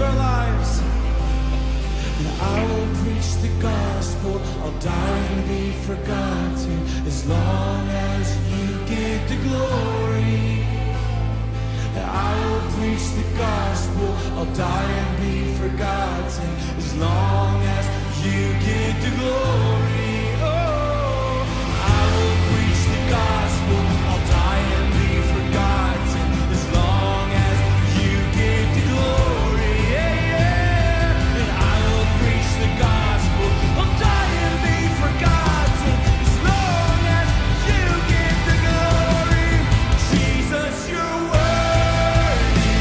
our lives. And I will preach the gospel. I'll die and be forgotten as long as you get the glory. And I will preach the gospel. I'll die and be forgotten as long as you get the glory. Oh, I will preach the gospel. I'll die and be forgotten as long as you get the glory. Yeah, yeah. And I will preach the gospel. I'll die and be forgotten as long as you get the glory. Jesus, you're worthy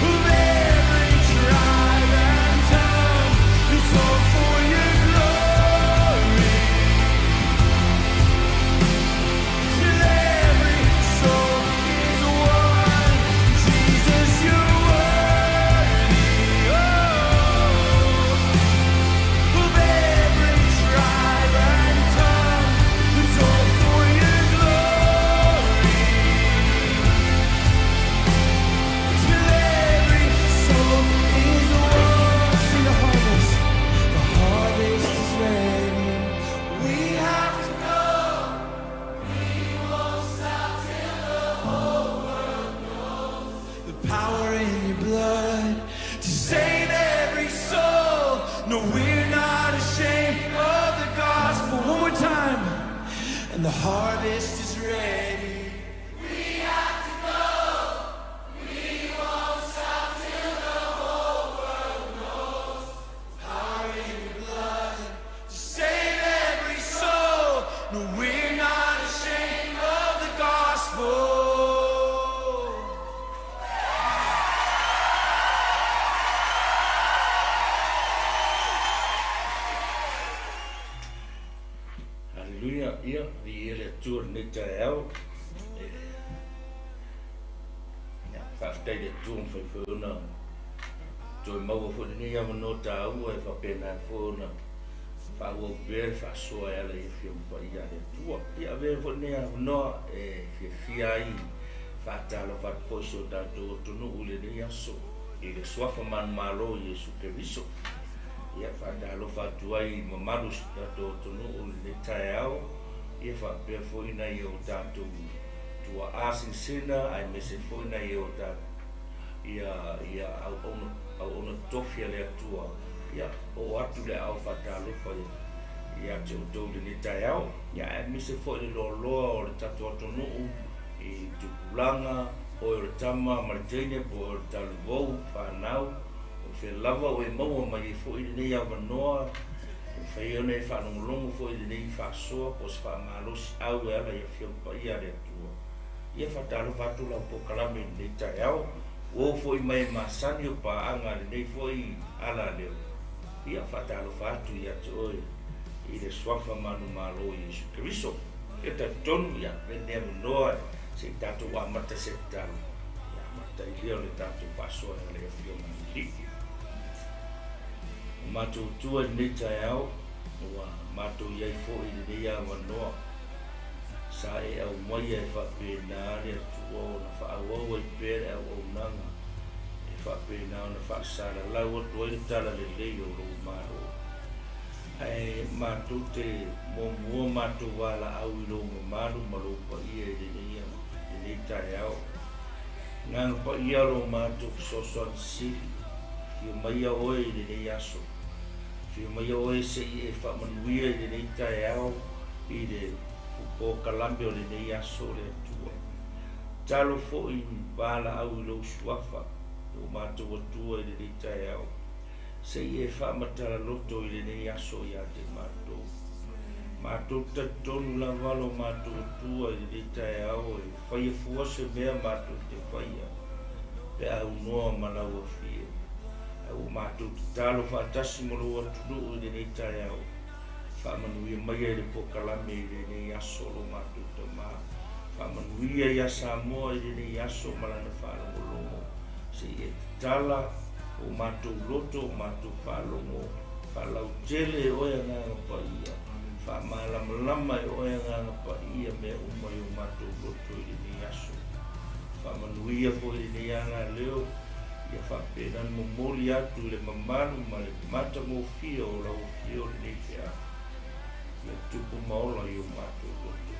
of every tribe and tongue. It's all for your glory. Till every soul is one. Jesus, you're worthy, of every tribe and tongue. It's all for your glory. Till every soul is one. See the harvest. The harvest is ready. We have to go. We won't stop till the whole world knows the power in your blood to save every soul. No, we're not ashamed of the gospel. One more time. And the harvest is ready. We have to go. We won't stop till the whole world knows power in your blood to save every soul. No, we're not ashamed of the gospel. Hallelujah, ia vi ele tur ni tael. Ya, fa dai de tur foi fona. Toi mau fo ni ya no ta u e fa pena fona. Fa o ber fa so ela e fi un pa ia de tu. Ia ve fo ni ya no e fi ai fa ta lo fa poso da do tu no u le ni ya so. Ile sua fa man malo Yesu Cristo. Ia fa da lo fa tuai mamadu da to no u le tael. Ia fa pe fo ina yo da tu tua asin sina ai me se fo ina yo da ia au ona tofia le tua ia o atu le au fa da lo fa ia te to le tael ia me se fo le lo le tatu no u e tu kulanga o le tama martene po tal vo fa nau o fe lava o e mau mai fo i nei ava noa o fe i nei fa no longo fo i nei fa so o se fa malos au ela ia fio pa ia le tua ia fa talo fa tu la po kalame nei tael o fo i mai masani o pa anga nei fo i ala le ia fa talo fa tu ia to i le swafa manu malo Yesu Cristo e ta tonu ia le ne noa se tatu wa mata se talo ia mata i le tatu paso le fio mai matu tua ni tael wa matu ia fo i le ia manoa sa e au mai e fa pena le tuo na fa au e pere au nanga e fa pena na fa sala la o to i tala le le o lo maro ai matu te mo matu wala au lo maro malo pa ia le tael nang pa ia lo matu so si ki mai o e le yaso ki mai o e se e fa manuia le tael i le o kalambio le nei aso le tua talo fo i bala au lo swafa o mato tua le nei tael se e fa matala loto i le nei aso ia te mato tatonu la valo mato tua i le nei tael e fai fua se mea mato te faia pe au noa malau a fie au mato talo fa tasi molo atu i le nei tael fa manuia mai le pokalame le nei aso lo matu tama fa manuia ia Samoa le nei aso malana fa lo se e tala o matu loto matu fa lo fa lau tele o ia nga pa ia fa malam lama o ia nga pa ia me o mai o matu loto le nei aso whamanuia po i nei ana leo ia whapena momoli atu le mamalu ma le mata mo fia o lau fia o le nei fia ia tupu maola i o mātou loto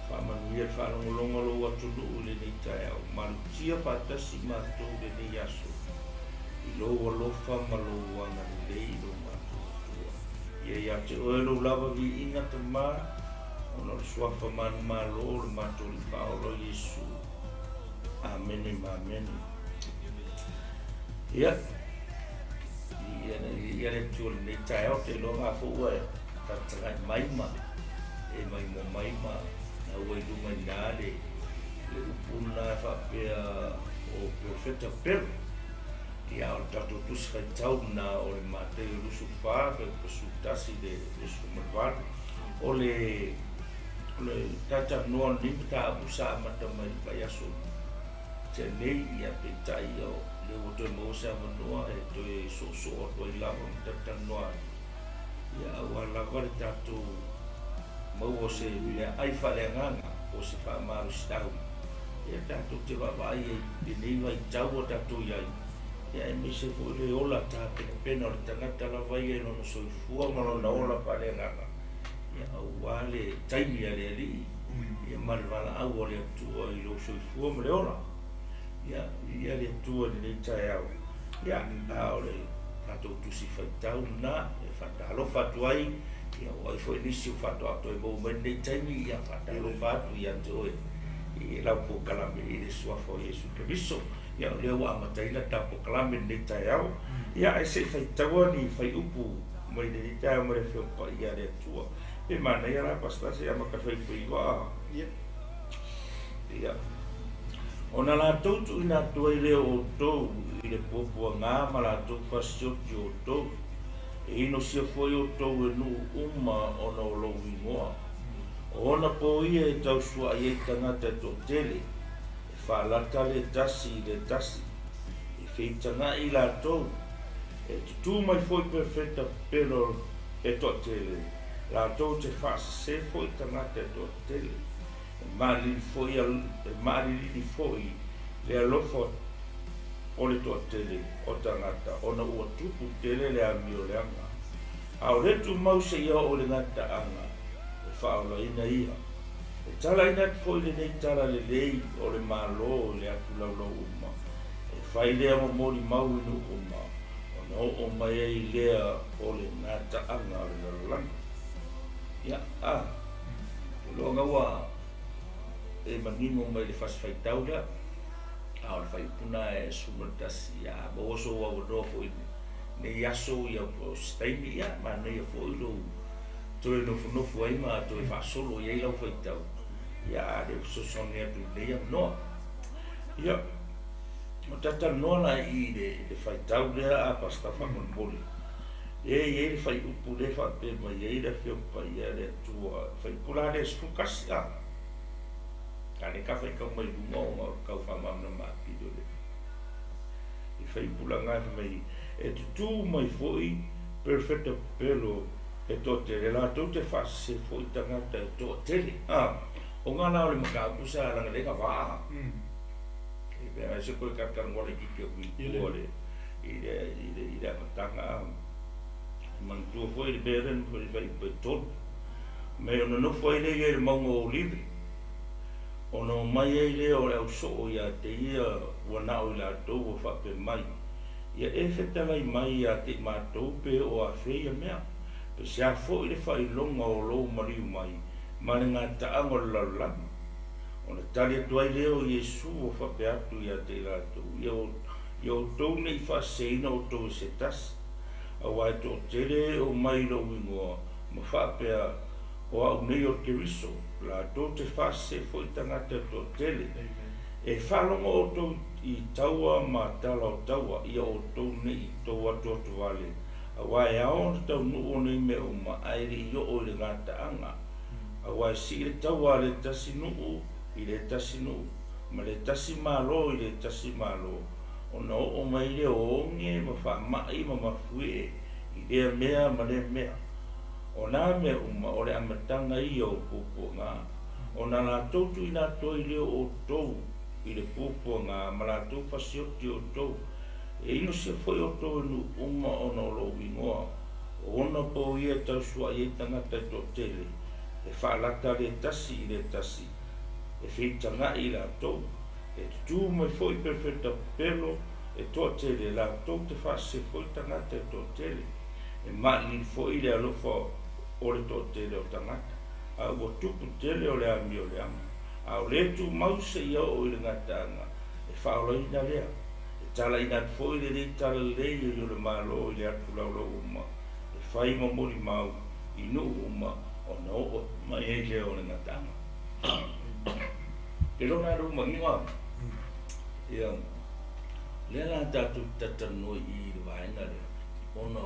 whamanuia whanongolonga lo atu nuu le nei tae au malutia patasi mātou le nei aso i lo alofa ma lo wanga le lei lo mātou tua ia te oe lo lava vi inga te mā ona le suafa manu malo le mātou li whaolo Yesu Amene mamene. Ia le tuol nei tae o te longa fua e tatangai maima e maimo maima na ua i lunga i nare le upuna e whapea o PEROFETA PEPELO ia o tato tusi kai tau na o le Mataio lusu wha pe pasutasi le lusu marwaru o le tata noa nimta abusa amata mai payaso nei ia pe tai o le o te mo sa manoa e te so o to i lava tata noa ia wa la vale tato mo o se ia ai fale nganga o se fa maru stau ia tato te va vai e nei vai tau o tato ia ia me se fo le ola ta pe pena o tangata la vai e no so fua ma no ola fale nganga ia wa le tai ia le ali ia malvala au o le tu o i lo so fua ma le ola ia le tua ni tae au ia au le tatou tusi faitau na e fatalo fatuai ia oi foi nisi fatu ato e mo mende taimi ia fatalo fatu ia toe i la po kalame i le suafo Yesu Kristo ia le wa mataila ta po kalame ni tae au ia e se faitau ni fai upu mai de tae mo le fo pa ia le tua e mana ia la pasta se ama ka fai fai wa ia ona la tutu ina tuai leo o tou i le popua ngā ma la tou pasioti o tou e ino sia foi o tou e nu uma ona o lou ingoa ona po ia e tau sua i e tangata to tele e whaalata le tasi i le tasi e whitanga i la tou e tutu mai foi PEROFETA PEPELO e to tele la tou te whaase foi tangata to tele mali foi li foi le alofo o le to tele o tangata ona ua tupu tele le amio le anga au le tu mau se ia o le ngata anga e whaola ina ia e tala ina foi le nei tala le lei o le malo le atu laulau uma e whai lea mo mori mau inu uma ona o mai ei lea o le ngata anga o le lalanga ia longa ua e manimo mai le fasfaitau lea au le faipuna e sumatasi ia mo oso ua wanoa foi nei aso ia o staimi ia ma nei foi lo toe nofu ai ma toe whaasolo ia i lau faitau ia le sosone atu nei amnoa ia o tata noa na i le faitau lea a pasta whamonmoli e le fai upu le whape mai e le whiopa ia le tua faipula le spukasi kane ka fai kau mai lunga o kau whamamna māpido le. I whai pula ngai mai e tutu mai foi PEROFETA PEPELO e tō tele la tō te whase foi tangata e tō tele. O ngā nao le makapusa a ranga leka wā. E pēr se koe kakar ngore kiki o kui kore i le matanga. Mantua foi le beren foi le whai pai tō. Me ona no foi le e le maunga o libre. Ono mai e le o au so ia te ia wana o la tau o whape mai. Ia e whetalai mai a te mātou pe o a whea mea. Pe se a fo i le whai longa o lou mariu mai. Mane ngā taango lalama. Ona tali atuai leo Yesu o whape atu ia te la tau. Ia o tau nei whaseina o tau se tas. A wai tō tere o mai lo ingoa. Ma whapea o au nei o te riso. La tō te whase fo i tangata tō tele. E whalonga o tō i taua ma tala o taua ia o tō nei i tō atu atu wale. A wai ao na tau nuu nei me o ma aere i o le ngata anga. A wai si le taua le tasi nuu i le tasi nuu. Ma le tasi malo i le tasi malo. O na o mai le o onge ma wha mai ma mafue i lea mea ma le mea. O nā mea uma o le amatanga i o pupo ngā. O nā la tautu i nā toi leo o tau i le pupu ngā malatu pasioti o tau. E ino se foi o tau nu uma o no lo ingoa. O ona po ia tau sua i tangata i tō tele. E whaalata le tasi i le tasi. E whitanga i la tau. E tu mai foi PEROFETA PEPELO. E tō tele la tau te whaase foi tangata i tō tele. E maini foi le alofa o le tō tele o tangata. A ua tupu tele o le ami o le ama. A o le tu mause ia o i le ngatanga. E whaolai na lea. E tala ina foi le rei tala lei o le malo i le atu laulau uma. E whai mamori mau i nu uma o na o mai e le o le ngatanga. E rona ruma ngiwa. Ia, le la tatu tatanoi i le vaenga le. Ona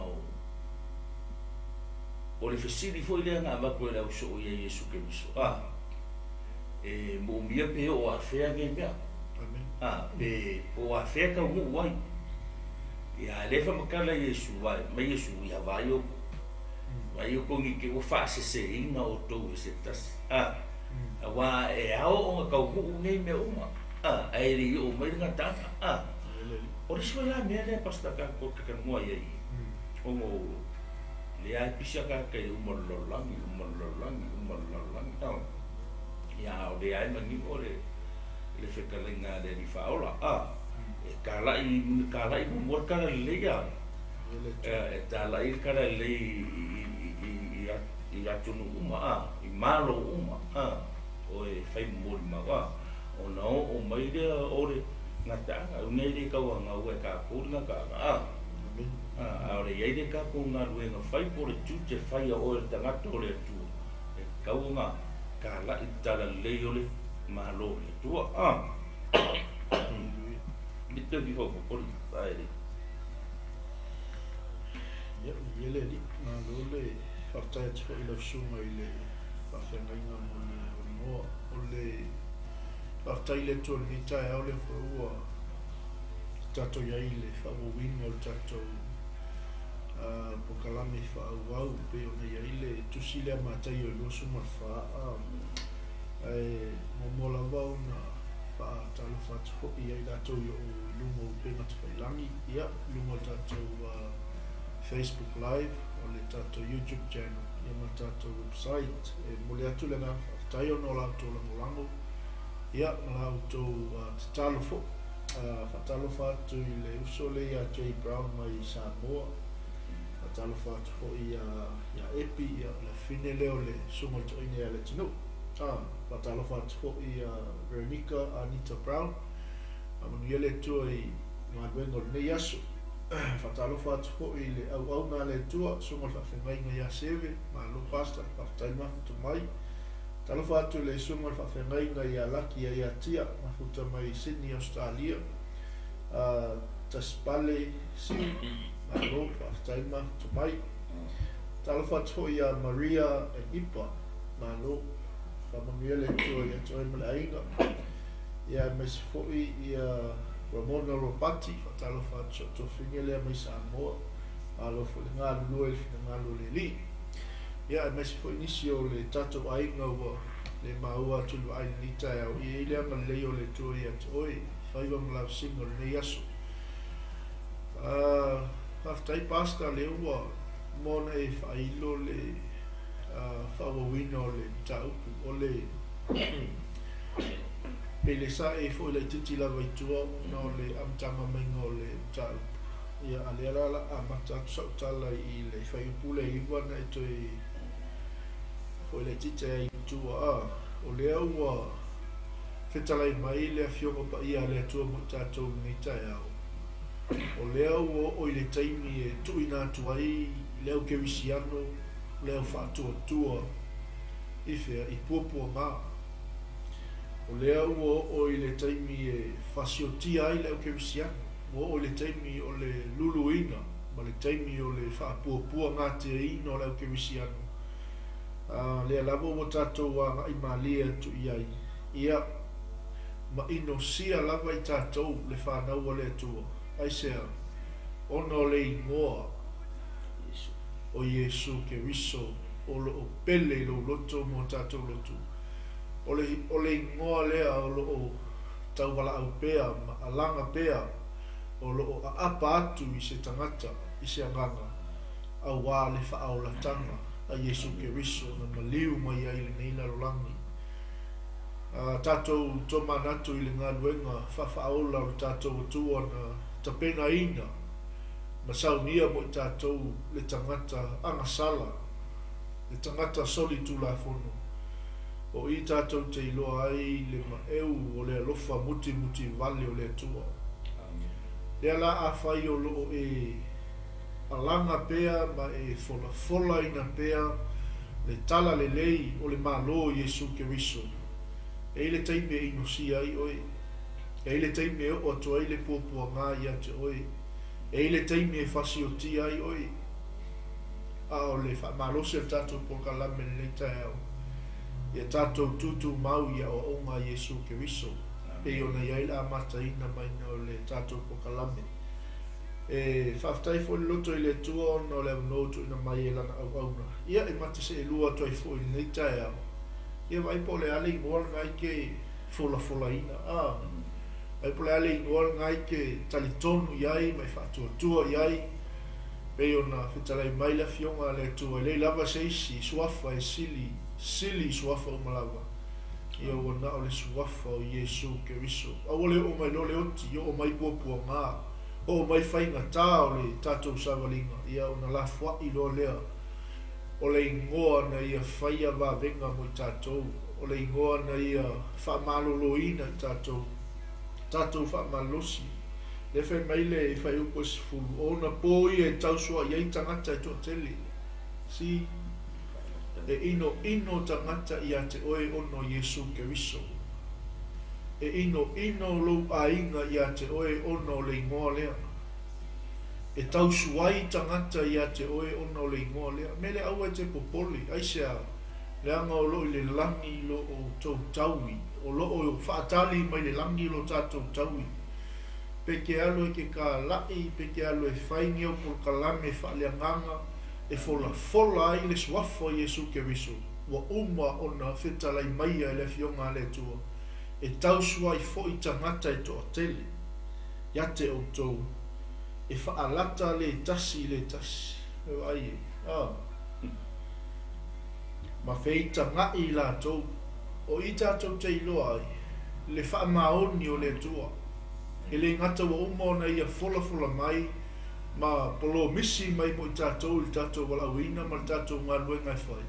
o le fesiri foi le ngā wako e lau so i e Yesu Keriso. E mo mia pe o a fea nge mea. Pe o a fea ka ungu wai. Ia lefa makala Yesu wai, ma Yesu ia vai o. Vai o kongi ke o whaase se ina o tau e se tasi. Wa e ao o nga kau ungu nei mea uma. E ri o mai nga tata. O le siwa la mea le pasta ka ko kakanua iai. Ongo le ai pisa ka kai umalolangi. Tau. Ia o le ai mangi o le whekalinga le ni whaola. E kālai mumor kara le ia. E tālai kara le i atunu uma. I malo uma. O e whai mumori mawa. O na o mai rea o le ngatanga. Unei le kaua ngau e ka kūringa ka. Aore iei de ka ko ngā ruenga whai po le tū te whai a oe tangata o le atua. E kau ngā ka lai tala lei o le malo le atua. Mita ki hoko pori aere. Ia, iele li, ngā le whaktai atu i lau sunga i le whawhengainga mo le moa. O le whaktai le tō le mitai au le whaua tato iai le whawawinga o tato pokalame whaauau pe o nei ai le tusi lea Mataio e losu ma whaa mo la wau na whaa talo whatu hoki ai lato i o lungo penga te whailangi ia lungo tato Facebook Live o le tato YouTube channel ia ma tato website mo le atu le nga whataio no lau tō langolango ia ma lau tō talo fo whatalo whatu i le uso le ia J. Brown mai Samoa talo fatu ho ia epi ia la fine leo le sumo to ine le tino talo fatu ho ia Veronica Anita Brown amon ia le tua i maguengo ne yaso talo fatu ho i le au na le tua sumo fa fengai ia seve ma lo pasta fa taima to mai talo fatu le sumo fa fengai ia laki ia tia ma futa mai Sydney Australia taspale si Malo, Taima, Tomai. Talafatu ia Maria e Ipa. Malo, Maria le tua ia toi malainga. Ia mesfoi ia Ramona Robati, talafatu to finele mai Samoa. Malo fo ngā lua e ngā lua li. Ia mesfoi nisio le tato ainga wa le maua tulu ai lita au ia ile ma le o le tua ia toi. Faiva mla single ne yaso. Aftai pasta le ua mona e whailo le whawawina o le taupu o le pele sa e fo le titi lava i tua na o le amtama menga o le taupu ia ale alala a matatu sautala i le whaiupule i wana e toi fo le titi i tua o le ua whetalai mai le a fiongo pa ia le atua mo tātou nitai au o leo o le taimi e tuina tuai leo ke wisiano leo whaatua tua i whea i puapua ngā o leo o le taimi e whasiotia ai leo ke wisiano o le taimi o le luluina ma le taimi o le whaapuapua ngā te ino leo ke wisiano lea lavo mo tātou a ngai malia tu iai ia ma ino sia lava i tātou le whanau o le tua aisea ono le ingoa o Yesu Keriso o lo pele lo loto mo tato loto o le ingoa lea o lo tau wala au pea ma alanga pea o loo a apa atu I se tangata I se anganga au wā le whaaulatanga a Yesu Keriso na maliu mai ai le neina rolangi. Tātou tō manatu I le ngā luenga whawhaola o tātou atua na tapena ina ma saunia mo I tātou le tangata angasala, le tangata soli tūlafono. O I tātou te iloa ai le maeu o le alofa muti muti vale o le atua. Le ala a whai o loo alanga pea ma fola fola ina pea le tala le lei o le malo Yesu Keriso. E le taime inosia ai oi. E le taime o atua I le pōpua ngā ia te oi. E le taime fasi o ti ai oi. A o le malose o tātou pokalame le tai au. Ia tātou tutu mau ia o onga Yesu Keriso. E ona iai la mataina maina o le tātou pokalame. E whaftai fo le loto I le tua ona o le unotu ina mai e lana au auna. Ia e mata se e lua toi fo I le tai au. Ia vai po le ale ingoal ngai ke fola fola ina. Vai po le ale ingoal ngai ke talitonu iai, mai whatua tua iai. Pei ona whitalai mai la fionga le tua. Le lava seisi suafa e sili suafa o malawa. Ia wana o le suafa o Yesu Keriso. Awole o mai lo le oti, o mai puapua ngā. O mai whainga tā o le tātou savalinga. Ia ona la fwa I lo lea. O le ingoa na ia whaia wā venga mo I tātou. O le ingoa na ia whamaloloina I tātou. Tātou whamalosi. Le whai maile I whai upo sifuru. O na pōi e tausua iai tangata I tō tele. Si e ino tangata I a te oe ono Yesu Keriso. E ino lo ainga I a te oe ono le ingoa lea. E tausuai tangata I a te oe ono le ingoa lea. Mele au e te popoli. Aisea leanga o lo I le langi lo o tau taui. O lo o whaatali mai le langi lo tātou taui. Peke alo e ke ka lai, peke alo e whaingi o por kalame whaaleanganga. E fola ai le suafa Yesu Keriso. Wa uma ona whetalai mai ai le fionga le tua. E tausua I fo I tangata I toa tele. Iate o tau. E whaalata le tasi. E ai e. Ma feita ngai la tau. O I tātou te iloa ai. Le wha maoni o le tua. E le ngata wa uma ona ia fola mai. Ma polo misi mai mo I tātou wala uina ma tātou ngā luenga I whai.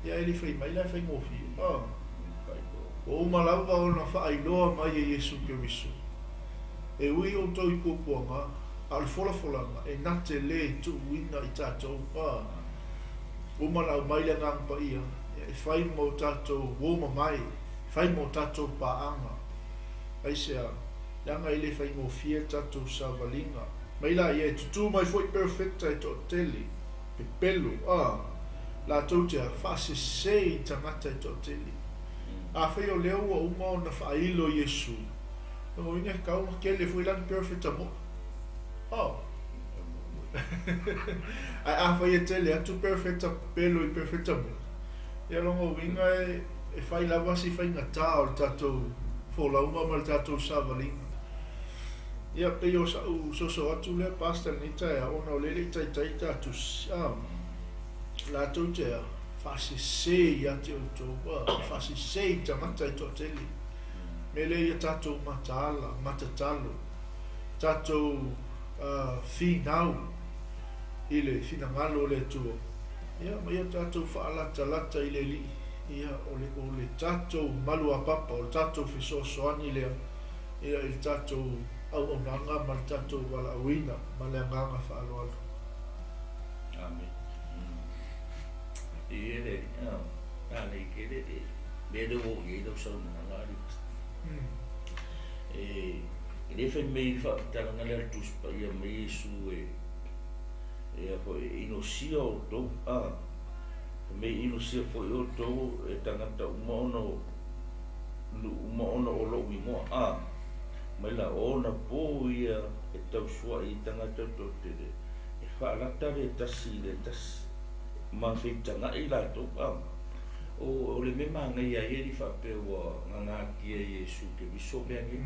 Ia e li whai mai lai whai ngofi. O uma lawa ona wha ailoa mai e Yesu Keriso. E ui o tau I puapuanga. Al fola nga. E nate le tu uina I tātou. Uma lau mai le ngangpa ia. E whai mo tātou woma mai. Whai mo tātou paanga. Aisea. Langa I le whai ngofia tātou savalinga. Mai la ia tutu mai foi PEROFETA I tō tele. PEPELO. La tau te whase sei tangata I tō tele. A whai o leo o uma o na whailo Yesu. O inga kaunga ke le foi lan PEROFETA mo. A whai e tele atu PEROFETA PEPELO I PEROFETA mo. Ia longo inga e whai lava si whai ngata o tātou whola uma ma tātou savalinga. Ia pe yo sa so atu le pasta ni tai ona o lele tai tatu la tu te fasi se ia te o to fasi se tamata I to tele mele ia tatu matatalo tatu finau ile finangalo le tu ia ma ia tatu lata ile li ia o le tatu malu apapa o tatu fiso ani le ia il tatu au onanga ma tātou wala awina ma le anganga whaaloalo. Amen. E ere, nāne I kere e, mele o i eidau sau na ngāri. E re whai mei whaataranga lea tuspa ia me Yesu e a inosia o tau. Me inosia fo I o tau e tangata uma ona o lo ingoa. Mai la ona po ia e tausua I tangata tō tere. E whaalata re tasi. Ma whitanga I la tō. o le mema ngai ai e fa pe wa ngana ki e Yesu ke biso be ngi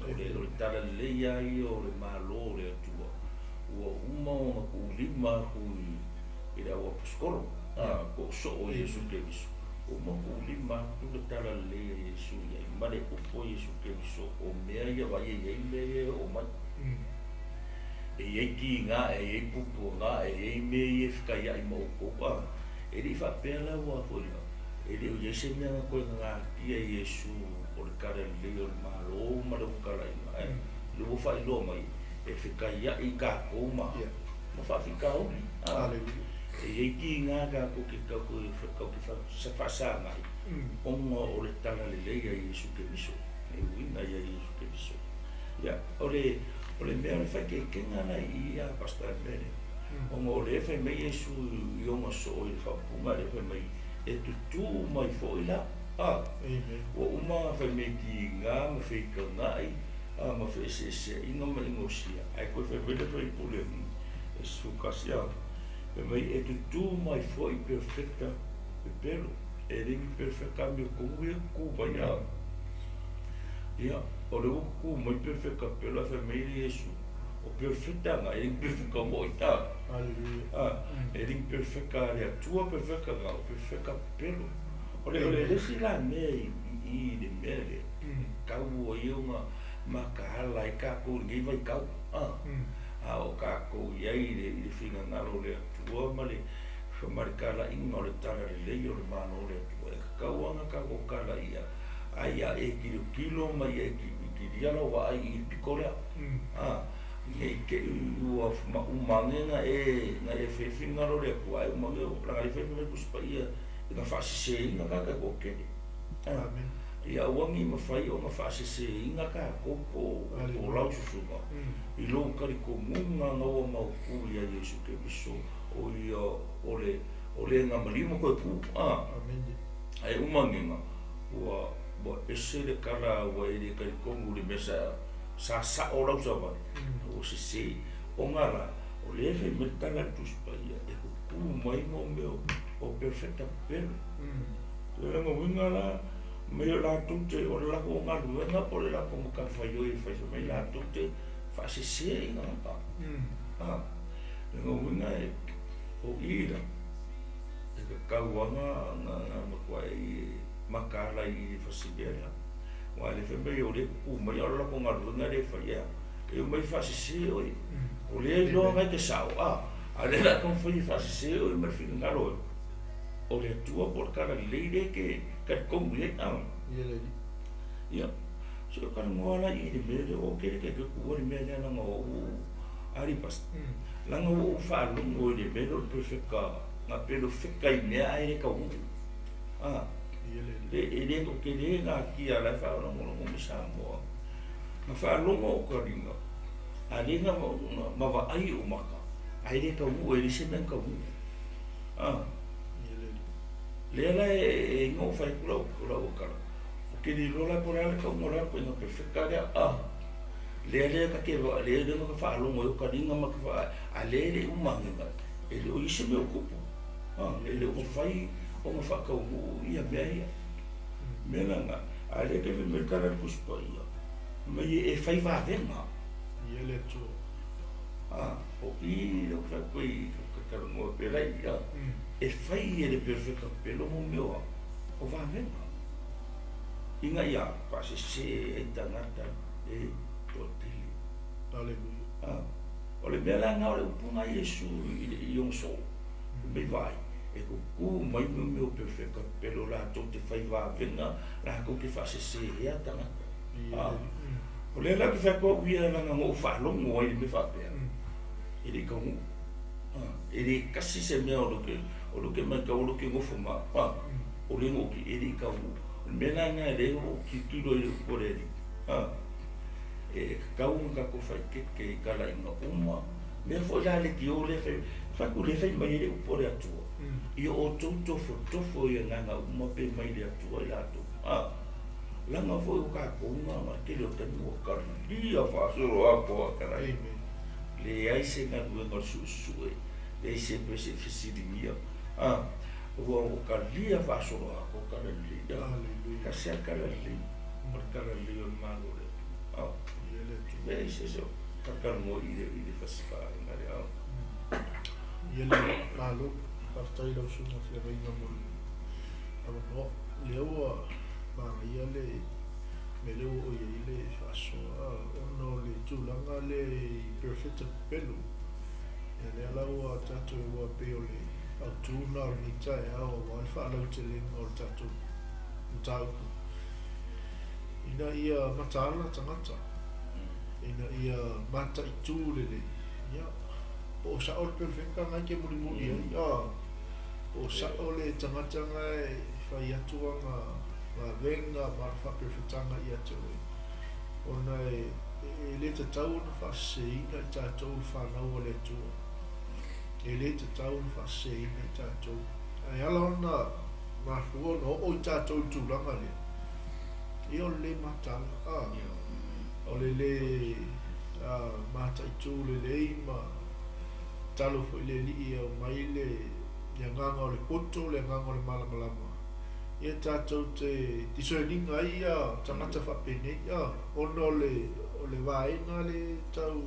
o le tala le ai o le malo le tua o uma ku lima ku ira o skolo ko so o Yesu ke biso o mo ku lima ku le tala le Yesu ya male o po Yesu ke biso o mea ia wa ye me o ma e ki nga e pupu nga e me e fika ia i mo ko pa e ri fa pe la wa fo ele o Yesu me ko nga ki e Yesu o le kare le o malo ma le kala i le wo fa i lo mai e fika ia i ka ko ma ma fa fika o e ki nga ga ko ki ka ko fa se fa sa mai o mo o le tala le ia Yesu ke biso e wina ia Yesu ke biso ya o le mea le fa ke nga na i a pastor bene o mo le fa me Yesu yo mo so i fa puma le fa mai e tu mai foi la o uma fa me ki nga me fe ka nai ma fe se ino me ngosia ai ko fe vele foi pule e su kasia e mai e tu mai foi perfecta PEPELO e ring perfecta me ko ku vai ya o le ku mai perfecta pela fa me Yesu o perfecta nga e perfecta mo ita e ring perfecta le tua perfecta nga o perfecta pelo o le si la me i de mele ka o yo ma ka la ka ko ngi vai ka o ka ko ye de finga na le tua ma le fa marca la in no le tara le yo le mano le tua ka o nga ka ko ka la ia ai e kilo ma ye ki dia lo wa ai piccola e ke u manena e na e fe finga lo le kuai o mango pra le fe me kuspa ia e na fase se inga ka ko ke amen ia wangi ma fai o ma fase se inga ka ko o lau susuga i lo ka ri ko munga no ma ku ia Yesu ke biso o ia o le nga malimo ko ku amen ai umanginga wa bo ese de kala wa e ka ri ko mu le mesa sa o lau sa va o se o ngala o le fe metala tu spaia e ku mai mo meu o perfecta pelo le ngo ngala me la tu te o la ko ngalu na po la ko ka fa yo e fa me la tu te fa se na pa le ngo ngala o ira e ka wanga na ko ai makala i fa sibera wa le fe me o le ku mai o la ko ngalu na le fa ya e mai fa se o le lo nga ke sa ale la con foi fa se o me fin ngalo o le tua por cara leire que con le ya so kan ngola i de me o ke ku me na ngo ari pas la ngo fa lo ngo de me lo perfecta na pelo fica i me ai ka le ko ke le na ki ala fa no mo mo sa mo ma fa lo mo ko ringa ali nga ma va ai o maka ai le ka u e se men ka u le la e ngo fa ku lo ka ke di lo la por ala ka mo la ko no perfecta ya le ka ke le no ka fa lo mo ka ringa ma ka fa ale le u ma nga e lo ise me ocupo ele o fai o ma fa ka u ia be menanga ale ke me kala ku spaia me e fai va venga ele tu o i lo fa poi ka mo pe la ia e fai ele perfecto pelo mo meu o va venga inga ia pa se e tanata e totili aleluia o le bela nga o le punga Yesu i on so me vai e ku mai meu perfecto pelo la to te fai va venga la ko ke fa se e tanata o le la ke fa ko ia na ngo fa lo mo i me fa pe ele ka mu ele kasi se me o lo ke ma ka o lo ke ngo fuma o le ngo ki ele ka mu me na nga le o ki tudo i por ele e ka un ka ko fa ke ka la inga uma me fo la le ki o le fa ku le fa mai le por atu io o to fo ia nga uma pe mai le atu la to langa foi o ka ko nga ma ke lo te mo ka dia fa so a ko ka rai le ai se nga du no su le se pe se fisi di mia o kalia whasoa ko karalia. Hallelujah. Kasia karalia. Mar karalia o malore. Au. Vei se so. Kakalmo i de whasipa ngare au. Yele malo partai lau sunga te reina mo no leo ma yele me leo o yele whasoa ono le tūlanga le PEROFETA PEPELO yele alau a tatu e ua peo le au tūna o ni tae au a wai whaalau te linga o tatu utauku ina ia matala tangata ina ia mata i tūlele ia o sa o PEROFETA ngai ke muri muri o sa o le tangata ngai whai atua ngā venga marwha PEROFETanga i atu o nei le te tau na whaseina i tātou whanau o le atua e le te tau na whaseina i tātou ai ala ona ma huono o i tātou tūranga le i o le matala o le mata i tū le ma talo fo le li o mai le nganga o le poto le nganga o le malamalama ia tātou te tisoeninga ia tangata whapene ia ono o le waenga le tau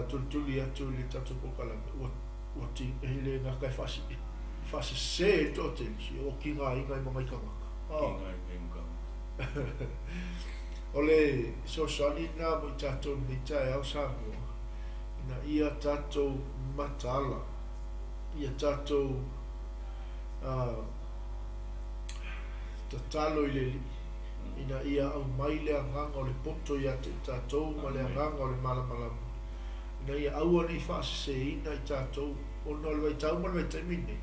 tulituli atu le tātou pokalanga ua tingahi le ngakai whasi se e tō te o ki ngā ingai mamai kamaka o le sosani nā mo i tātou ni tae au Samoa ina ia tātou matala ia tātou tatalo i le li ina ia au mai le anganga o le poto ia te tātou ma le anganga o le malamalama ina ia au ani whaase ina i tātou ona le waitau ma le waitamine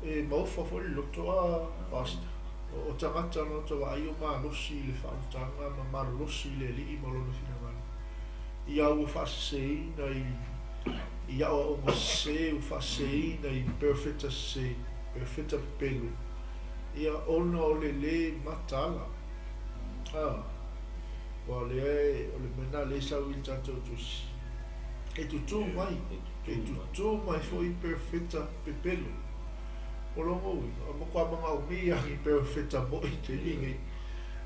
e maufa fo le loto a pasta o tangata no to wa aio ma losi le whautanga ma losi le li i malona finamana ia au whaase ina i ia o se u whaase ina i PEROFETA se PEROFETA PEPELO ia ona o le matala wa le mena le sau i tātou tusi e tutu mai fo i PEROFETA PEPELO o longo ui a mokua manga o mia i PEROFETA mo i te lingi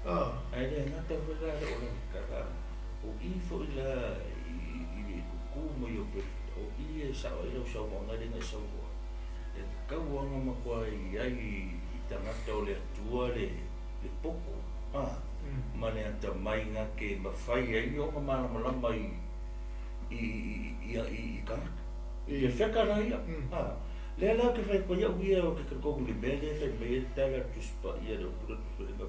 ai le ngata whera o la kara o i fo i la i kuku mo i o PEROFETA o i e sao e lau sao wanga ringa sao hoa e kau wanga makua i ai tangata o le atua le poko ma le ata mai ngā ke mawhai ai o ka malamalama i kanaka i e whekara ia le ala ke whai koia uia o ke kakoku li mele whai mele tala tuspa ia le opura tuspa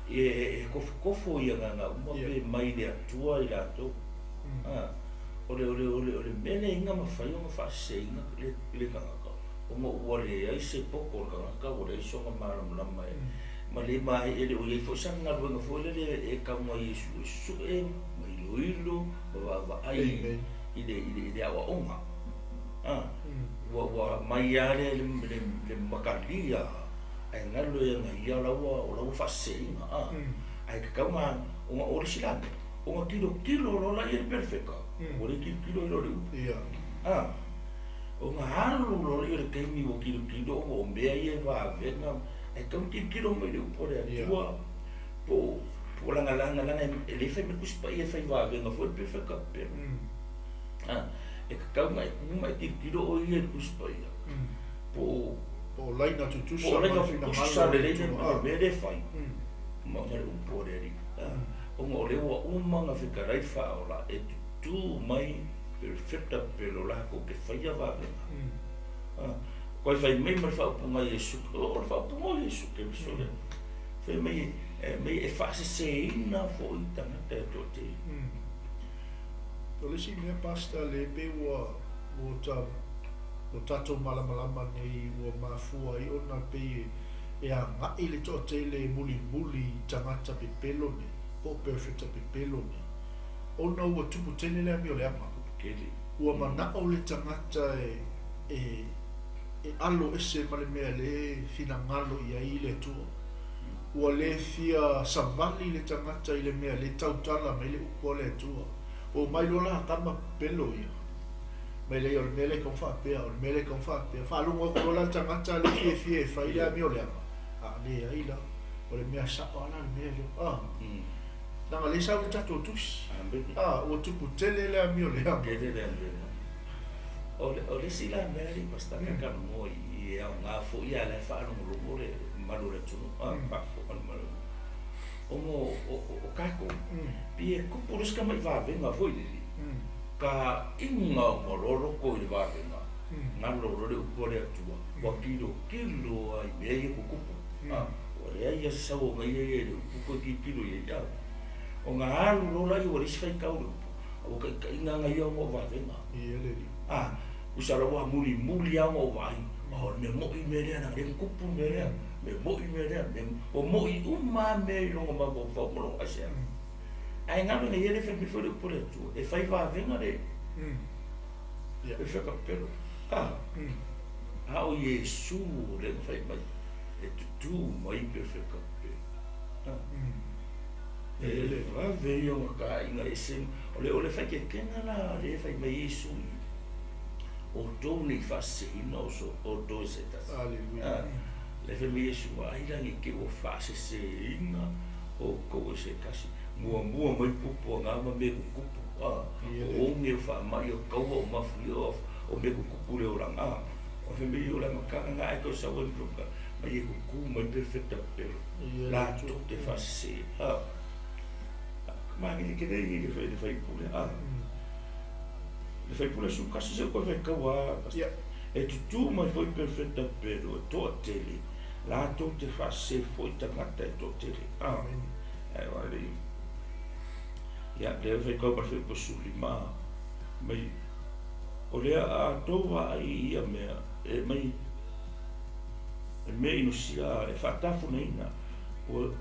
e kofo ia ngā uma pe mai le atua i lato o le mele inga mawhai o ngā whaase inga le kanaka o mo ua le ai se poko o kanaka o le iso ngā malamalama ma le mai ele o ye fo sanga ruanga fo le e kaunga Yesu e mai loilo wa ai ile awa onga wa mai ale le makalia ai ngalo e ngai ala o la faseina ai ka kaunga o original o kilo lo la e perfecta o le kilo lo le o nga halu lo le ke mi o kilo o mbe ai va vena e tau kilo mai le upore atua po langa ele fai me kuspa ia fai va venga foi perfecta e kau mai kilo o ia kuspa ia po laina tutu sa le leina me fai ma le upore ari o ngo le wa umanga fikarai fa ola e tu mai perfecta pelo la ko ke fai va venga Koi fai mai mai fa punga Yesu o fa punga Yesu ke so le fai mai e fa se ina fo itana te tote to le si me pasta le pe wa o tato malamalama nei o mafua i ona pe e a ngai le tote le muli tangata pepelo ne po PEROFETA pepelo ne ona ua tupu tene le ami o le ama kele ua mana o le tangata e alo ese male mea le fina ngalo i ai le tua ua le fia savali le tangata i le mea le tautala mai le ukua le tua o mai lola tama pelo ia mai le o le mele kong whapea, o le mele kong whapea. Whalunga ko la tangata le fie whai lea mi o lea. Le aila, o le mea sapa ana le mea leo. Nanga le sau tato tusi. O tupu tele lea mi o lea. O le sila mea li pasta kakano mo i au ngā fo i ale whaanong romo le malu le tunu. Pafo anu malu. O kako, pie kupurus ka mai wāwenga foi lili. Ka inga o mororo ko i wāwenga. Ngā loro le upore atua. Wa kilo ai mea i kukupu. O le ai asa o ngai e le upuko ki kilo i e au. O ngā alu rola i o risi whai kau le upu. O ka inga ngai au mo wāwenga. Usara wa muli au mo wāi. O me mo i merea na le kupu merea. Me mo i merea. O mo i uma me i longa ma mo whau mo asea. Ai ngā runga i ere whai me whare upore atua. E whai wāwenga le. E whakapero. Hao Yesu le whai mai. E tutu mai pe whakapero. E le wāwei o ngā inga e sem. O le whai ke kenga la le whai mai Yesu i. O tō ni whasehina o tō se tasa. Aleluia. Le whai mai Yesu a airangi ke o whasehina o koe se kasi. Mua mai pupu ngā ma me kukupu. O nge wha mai o kaua o mawhi o me kukupu le o ranga. O whai mai o ranga kanga ngā e kau sa wendruka. Mai e kuku mai perfecta pero. La tō te whasehe. Mangi ke rei le whai pule. Le whai pule su kasi se koe whai kaua. E tutu mai foi perfecta pero. Tō tele. La tō te whasehe foi tangata e tō tele. Amen. E wale. Ia, le whai kau parwhi pasuri maa. Mai, o lea a tōwa ai ia mea, e mai, e mea ino sia, e whatafu neina, o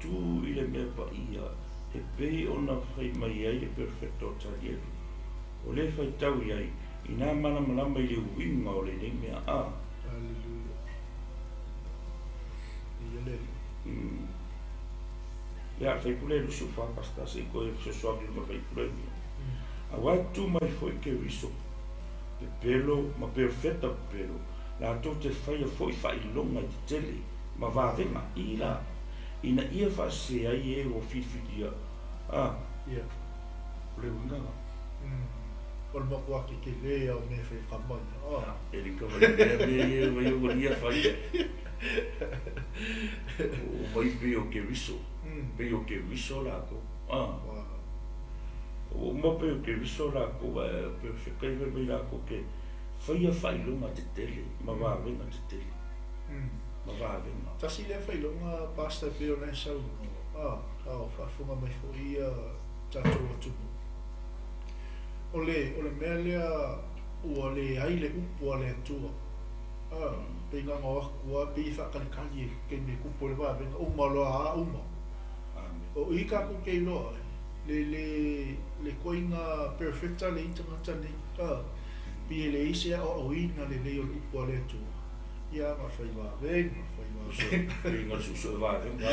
tū i le mea pa ia, e pei ona whai mai ai le perfecto tali eru. O le whai tau iai, i nā mana malama i le uinga o le nei mea a. Aleluia. Ia le. Ya fai pule rusu fa pasta se ko so so abri ma fai pule. A watu mai foi ke riso. PEPELO ma PEROFETA PEPELO. La to te fai longa te tele ma va venga ila. Ina ia fa se ai e o fifidia. Ia. Le unga. O le makua ke le o me fai whamana. Eri ka mai o ia fai. O mai pe o ke riso. Pe o ke riso la ko. O mo pe o ke riso la ko pe kai ve la ko ke fai longa te tele ma va venga te tele. Ma va venga. Tasi le fai longa pasta pe o nei sau. Fa funga mai fo ia tato atu. O le mea lea ua le ai le upu a le atua. Pe ngā ngā wakua pe i whakalikali ke me kupo le wāwenga uma loa a uma. O i ka ku kei loa le koinga perfecta le itangata nei. Pi le ise o ina le leo le upu a le atua. Ia ma whai wāwenga, Pe ngā susu wāwenga.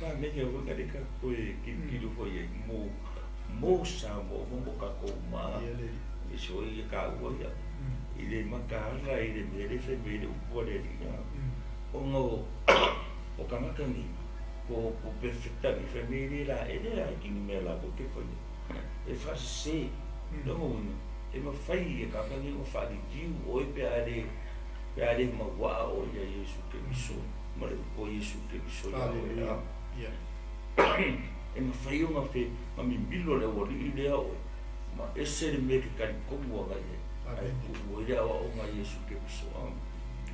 Ma meke o wanga reka koe kiru foi e mo sa mo ka ko ma. E so i ka ua ia. I le makara i le mere fe mere upu le ringa. O ngō o kamakani ko perfecta ni fe mere la e le ai kini me la ko ke foi. E fa se no una. E ma fai e kamakani o fa di kiu o e pe ale ma wa o ia Yesu ke miso. Ma le ko Yesu ke miso ia. E ma fai o ma fe ma mi bilo le wori i le au. Ma ese le me ke kari komu a gai. Ai kuwa ia o ngā Yesu ke miso.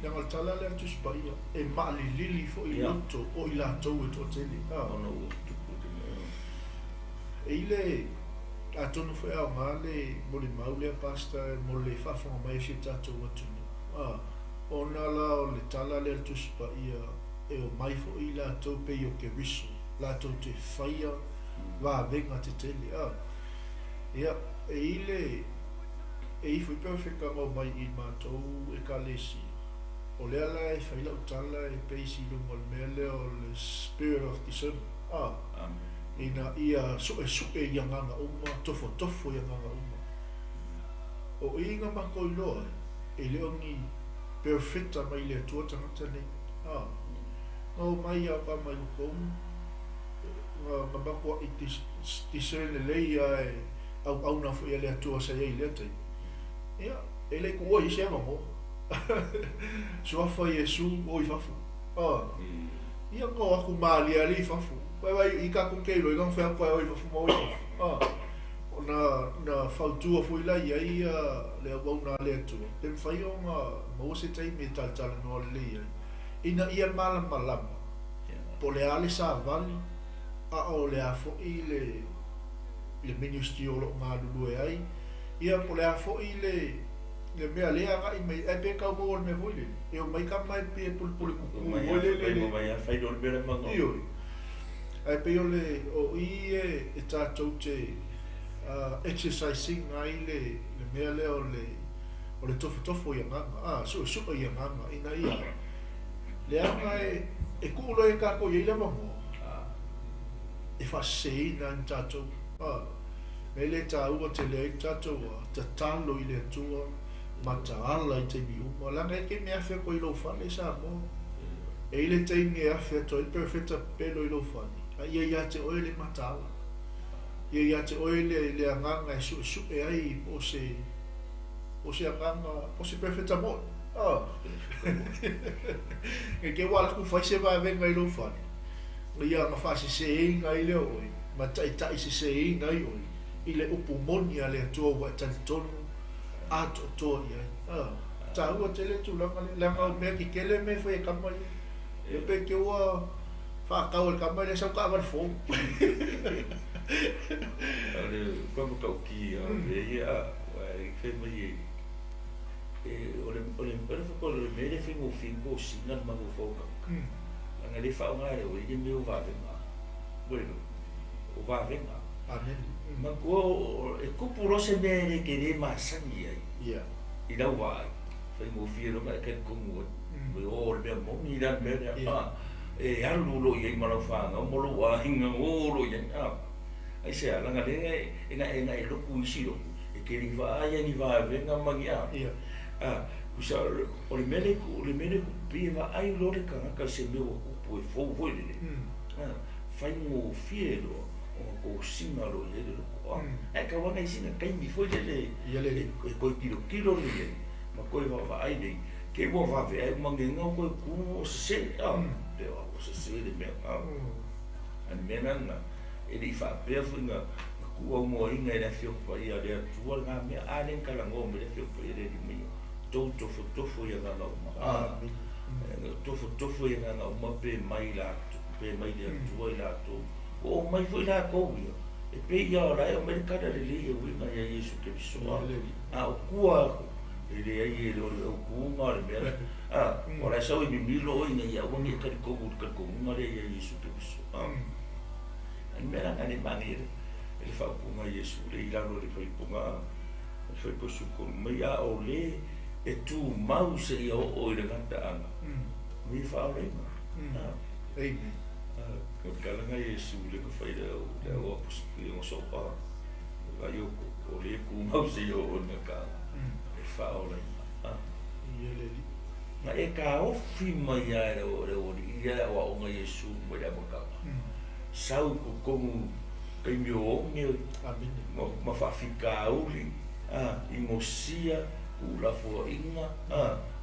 Ia ngā tala le atu spaia. E maali lili fo i loto o i la tau e tō tele. Ono o tupu te mea. E ile atonu fo ea ngā le mo le maulea pasta mo le whafonga mai si tātou atunu. Ona la o le tala le atu spaia e o mai fo i la tau pe o ke riso. La tau te whaia wā venga te tele. Ia, e ile e i fui perfecta ngau mai i mātou e ka lesi. O lea la e whaila o tala e peisi lunga o mea lea o le spirit of discernment. Ina ia suke ia nganga uma, tofo ia nganga uma. o inga makoiloa e le ongi PEROFETA mai le atua tangata nei ngau mai a pa mai lukong nga bakwa i tisene leia e au na fu ia le atua sa ia i le tai ia e le kua i se mango suafa Yesu o i fafu ia ngau aku maali ali fafu vai i ka kukelo i ngang whea koe o i fafu mo i fafu na fautua foi la ia le au na le atua pe fai o mo se tai me tal no le ia ina ia malama po le ale sa vali a o le afo i le ministry o lo malulu e ai ia po le afo i le mea lea ga i mai e pe ka mo me voi e o mai ka mai pe pul ku mai mai fai do le mango io ai pe o le o i e tatou te exercising ai le mea lea o le tofo ia nganga so ia nganga ina ia le anga e kulo e ka ko ia le mango e fa sei na tatou me le tau te le tatou ta talo i le tua mataala i te biu mo langa e ke mea fe ko i lo fale sa mo e le te mea fe to i PEROFETA pelo i lo fale ia te oe le mataala ia te oe le anganga e su e ai o se anganga o se PEROFETA mo e ke wala ku fai se va venga i lo fale ia ma fa se inga i le oi ma tai se inga i oi i le upumonia le atua wa tantonu ato toia ta ua te le tu langa me ki kele me foi kamai e pe ke ua fa ka o kamai le sa ka va fo ale como ka ki e ia e fe mai e ole per fo le me le fingo sina ma go fo nga le fa nga o i me o va venga bueno o va venga amen ma ko e kupuro se ne ke le masani ai ia i la wa fai mo firo ma ke ko mo o le mo ni la me e alu lo i ma lo fa nga mo lo wa hinga o lo ya ai se ala nga le ina e lo ku siro e ke li va ai ni va venga ma ia kusa o le mele ku pi va ai lo le ka se me o ku e fo vo le fai mo fiero o ko sima lo le lo e ka wana isina kai mi foi le ko kilo le ma ko va ai le ke mo va ve ma ngenga ko ku se de o se le me an menana e li fa pe funga ku o mo inga le fio pa ia le tu nga me alen kala ngo me le fio pa ia le mi tofo ia na ma tofo ia na ma pe mai la pe mai le tu ia to o mai foi la ko ia e pe ia ora e o mercado le li o ina ia Yesu ke so o kua ele ai ele o ku nga le mera ora sa o mi milo ina ia o ni ka ko nga le ia Yesu ke so an mera ngani manire ele fa ku nga Yesu le ila lo le foi ko su ko mai a o le e tu mau se ia o le ngata anga mi fa o le amen ko kala nga Yesu le ko fai le o apostoli o so pa va yo o le ku mau se yo o na ka e fa o le ia le na e ka o fi mai ia o ia o nga Yesu mo le ka sau ko kai mi o nge amen ma fa fika uli i mosia u la fo inga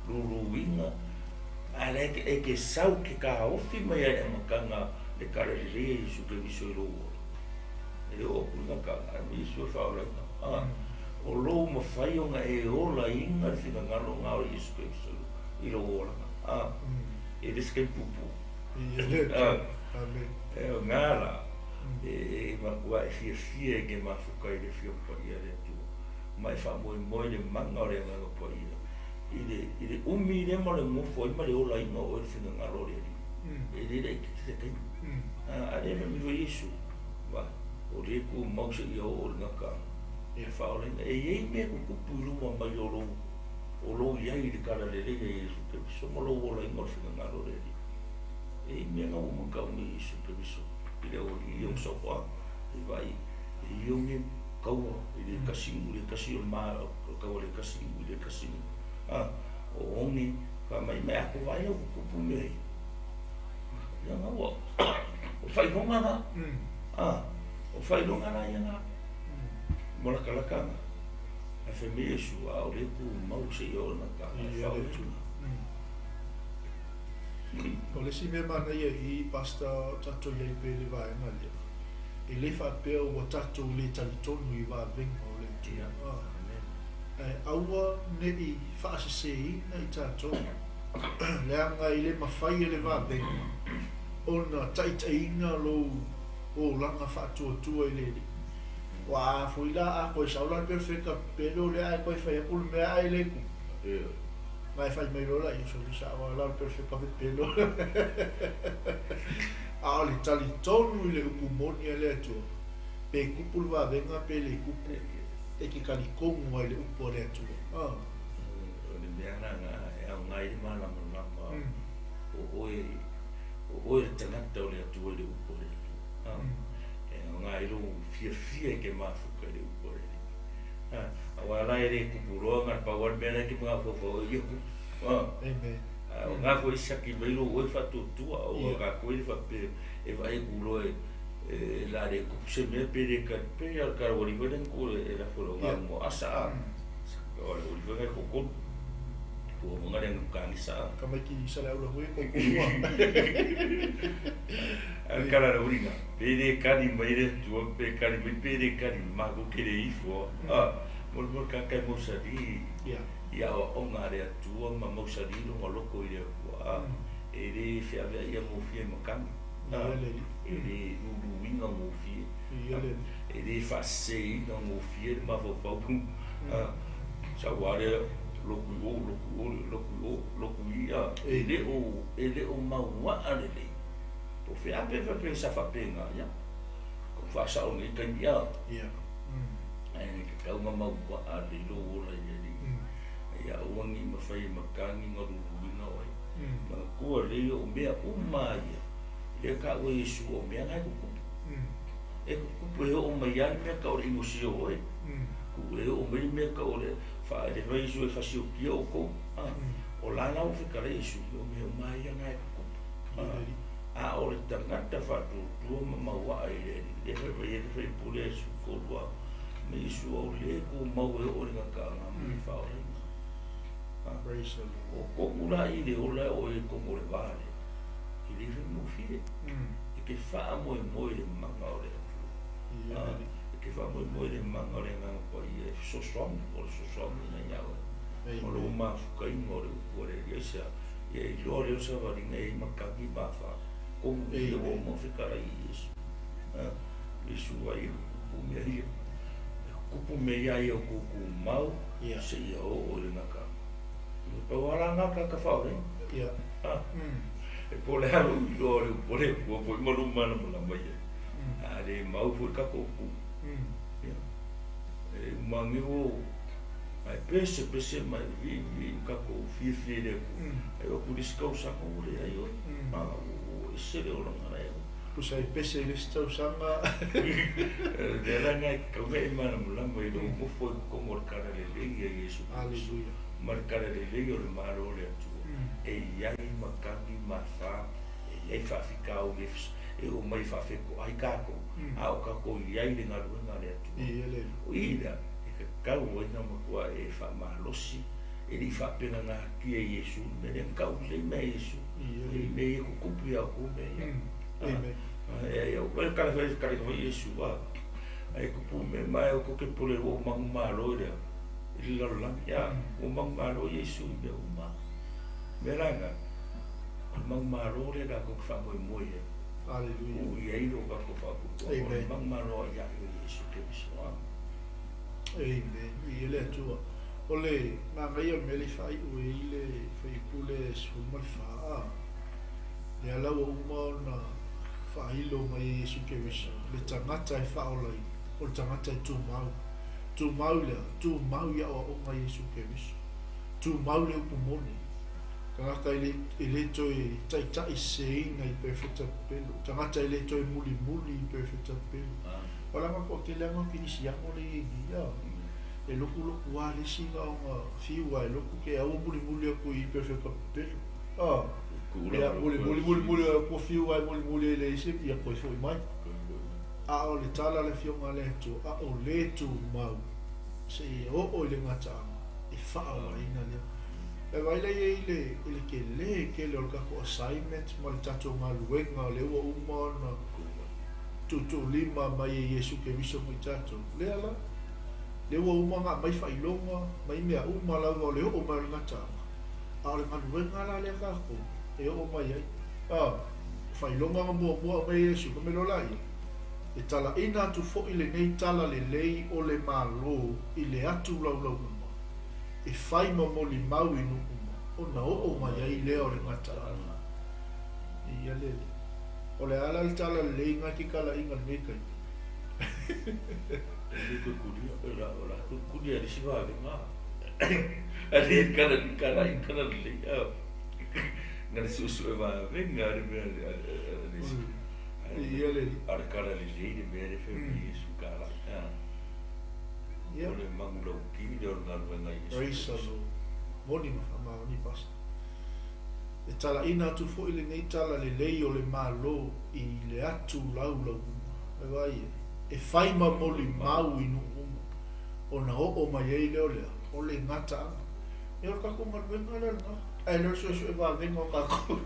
ruruinga ale ke sau ke ka o fi mai ia ma kanga le kare le su ke viso lo e o kuna ka mi su fa ola o lo ma fai o nga e o la inga fina ngalo nga o Yesu Kristo i lo ola e deske pupu amen e o ngala e ma kua e fia ke ma fuka i le fio pa ia le tu mai fa mo le manga o le nga pa ia i le umi le ma le mo foi ma le ola inga o fina ngalo le e le ke te ale me vi Yesu va o le ku mau se yo o na ka e fa o le e me ku pulu ma yo lo ia i le kala le Yesu ke so mo lo o la inga fina ngalo le e me nga o ka mi Yesu ke so ile o i o so pa e vai e o me kaua ile kasi o ma o kaua le kasi o ongi ka mai me ako vai o kupu me ya ma o fai honga na o fai honga na ya na mola kalaka a fe me su a o le ku mau se yo na ka fa o tu o le si me mana ia I pasta tato ia I pe le vai na le e le fa pe o tato le talitonu I va venga o le tia aua ne I fa se na I tato le anga I le mawhai e le va venga ona taitainga lo o langa fa tua I le wa foi la a ko saula perfecta pero le a ko fa pul me ai le ku vai faz melhor lá isso ele sabe lá perfeito para pelo a le tali tonu le pulmoni ele tu pe kupul va venga pe le kupu e que cali como ele o por tu le meana é um ngai mana mana o tangata o le tu le o por é um ngai lo fia que mafuka le o por awala ere kupuronga pawar bela ki mga fofo yo amen nga ko isa ki belo o fa tu o ga ko fa pe e vai gulo la de ku se me pe ka pe al ka o li veden ko e la folo mo asa o li veden ko mga den ka ni sa kama ki sa la o ko al kala la uringa pe de ka ni mai de tu pe ka ni pe de ka ni ma ko ke de ifo mol ka ka mo sa di ya o nga re tu ma mo sa di lo loko I e re fe ave ia mo fie mo kan e re lu winga mo fie e re fa sei no mo fie ma fo fa pu sa ware lo ku ia e le o ma wa ale le po fe ave fe sa fa penga ya ko fa sa o ni kan ya ai ka uma mau a le lo la ia uangi ma fai makangi ngaru wina oi ma ko le o mea uma ia le ka o Yesu o mea ngai ku e ku o mai ia me ka o imosio oi ku o mai me ka o le fa le vai Yesu e fa si o ki o ko o la na o fe ka Yesu o me mai ia ngai ku a o le tangata fa tu ma wa ai le vai pule su ko wa me Yesu o le ko mau e o le ka na mi fa o o ko mula I le ola o e ko mo le vale I le mo fie e ke fa mo le manga o le e ke fa mo le manga o le nga ko I so strong na ya o lo ma ka I mo le ko le isa e lo le sa va ringa I makaki ba fa ko e o mo fe kara I Yesu ai ku me ia ku me ia o ku mau se ia o le nga o ala nga ka fa ia e po le halu lo le po le po mo lu mana mo la mai ale mau fu ka ko ku e mangi o ai pese mai vi ka ko fi le e o ku disko sa ko le ai o se le o nga ai pues ai pese le sta usanga de la nga ka ve mana mo la mai lo mo fo ko mo cara le Yesu aleluya marcare le leo le maro le tu e iai makaki mafa e fa fica o lefs e o mai fa fico ai kako a o kako iai le ngaru ngale tu o ida e ka o ina mo e fa malosi e li fa pena na ki e Yesu me le ka o le me Yesu e me ko kupu ya ko me e o ka le ka le Yesu wa ai kupu me mai o ko ke pole o mangmalo le la ya o mangmaro Yesu me uma meranga o mangmaro le da ko fa mo aleluya o ye ro ka ko fa ko mangmaro ya Yesu ke so amen ile tu ole na mai me le fai o ile fai pule su mal fa le ala o mo na fa ilo mai Yesu ke le tangata fa o tangata tu mau ya o mai Yesu ke tu mau le pumoni ka ka ile to tai sei ngai perfecta pelo tangata ile to muli perfecta pelo Ola ma ko te langa pinisia mo le ia. E loku wa le singa o fiwa e loku ke au muli ko I perfect pelo. Ya muli ko fiwa muli le se ia ko foi mai. A o le tala le fionga le tu a o le tu mau. Se o le ngata e fa o ina le. E vai le ke le o ka ko assignment mo le tato maluenga le o umona tu lima mai Yesu ke viso mo tato. Le ala le o umanga mai fa ilonga mai mea umala le o mai ngata. A le maluenga la le ka ko e o mai ai. Fa ilonga mo mai Yesu ko me lo lai. E tala ina tu fo ile nei tala le lei o le malo I le atu lau e fai mamoli mau inu o na o mai ai leo le ngata I ale o le ala le tala le lei ngati kala inga le kai la kudia di siwa le ma ali kana le ngari susu e va venga ia le arkara le de mere fe Yesu kala ole mangulo ki de organ venga Yesu Raisalo moni ma ni pas e tala ina tu fo ile nei tala le lei o le malo I le atu lau e vai e fai ma moli mau inu o na o mai ai le o le ngata e o ka ko ma venga le no e no so e va venga o ka ko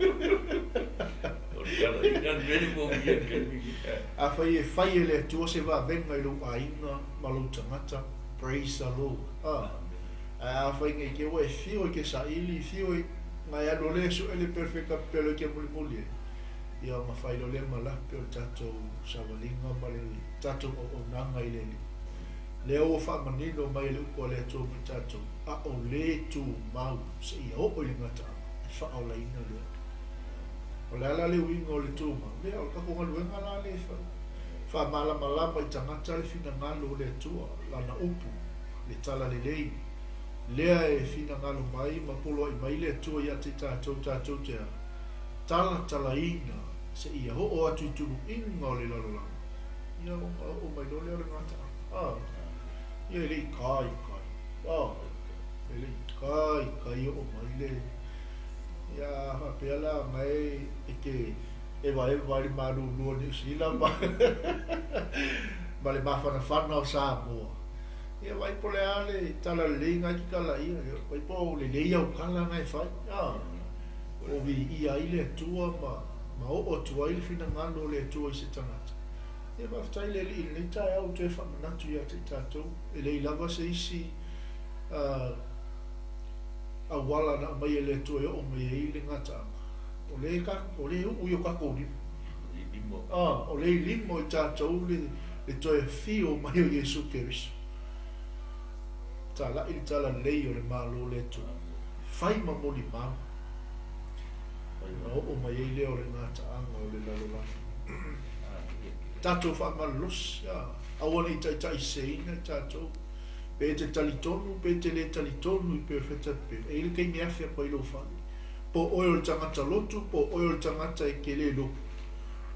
a fai le tu se va venga I lo ainga malo tangata praise the Lord a fai ngai ke o e fio ke sa ili fio ngai alo le so ele perfecta pelo ke muli ia ma fai lo le mala pe o tato savalinga male tato o nanga ile le o fa manino mai le ko le to tato a o le tu mau se ia o le ngata fa o la ina le o le ala le wingo le tu ma le o ka ko ngal wenga la le fa mala mai tangata le fina ngalo le tu la na upu le tala le lei lea e fina ngalo mai ma polo I mai le tu ia te tato te tala ina se ia ho atu tunu inga o le lalola ia o mai lo le ngata ia le kai ele kai o mai le ia ha pela mai ke e vai maru no ni sila ma vale ma fana o sa mo ia vai pole ale tala le ngai kala ia vai po le le ia o kala ngai fai o vi ia ile tua ma o tua ile fina ngalo le tua se tanata e va fai le ile tai au te fa na tu ia te tato ele lava se isi a wala na mai ele tua o mai ile ngata o le u ka ko ni limo o le limo tato le toe fio mai o Yesu Keriso tala il tala lei o le malo le tu fai ma moli ma o mai ele o le ngata anga o le lalola tato fa malos a wona tai seina tato pe te talitonu pe te le talitonu I perfecta pe e le ke mi afia po ilo fa po oil tangata lotu po oil tangata e kele lo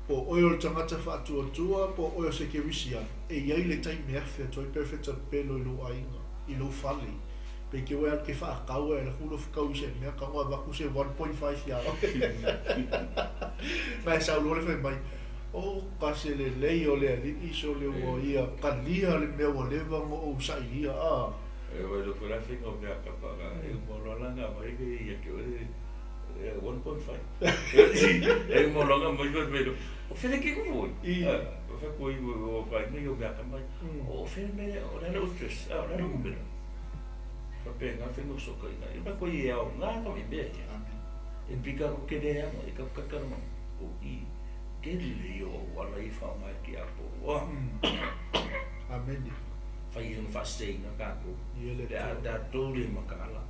po oil tangata fa tua po oil se ke wisia e ia le tai mi afia to perfecta pe lo ainga ilo fali pe ke wa ke fa kau e la fulo kau se me ka wa ku se 1.5 ya mai sa lo le fe mai o pase le lei o le ali iso le o ia kalia le me o le va o sa ia e wa lo fora fe o me ka pa e mo lo langa mai ke ia ke 1.5 e mo lo nga mo ve o fe ke ko o fe ko o fa ni o ga ka mai o fe me o la lo stress o la lo me fa pe nga fe no so ka ina e ba ko ia o nga ka me be e pika ko ke de e ka ka no o I ke le o wala I fa mai ki a po amen fa I no fa stay na ka ko da to le makala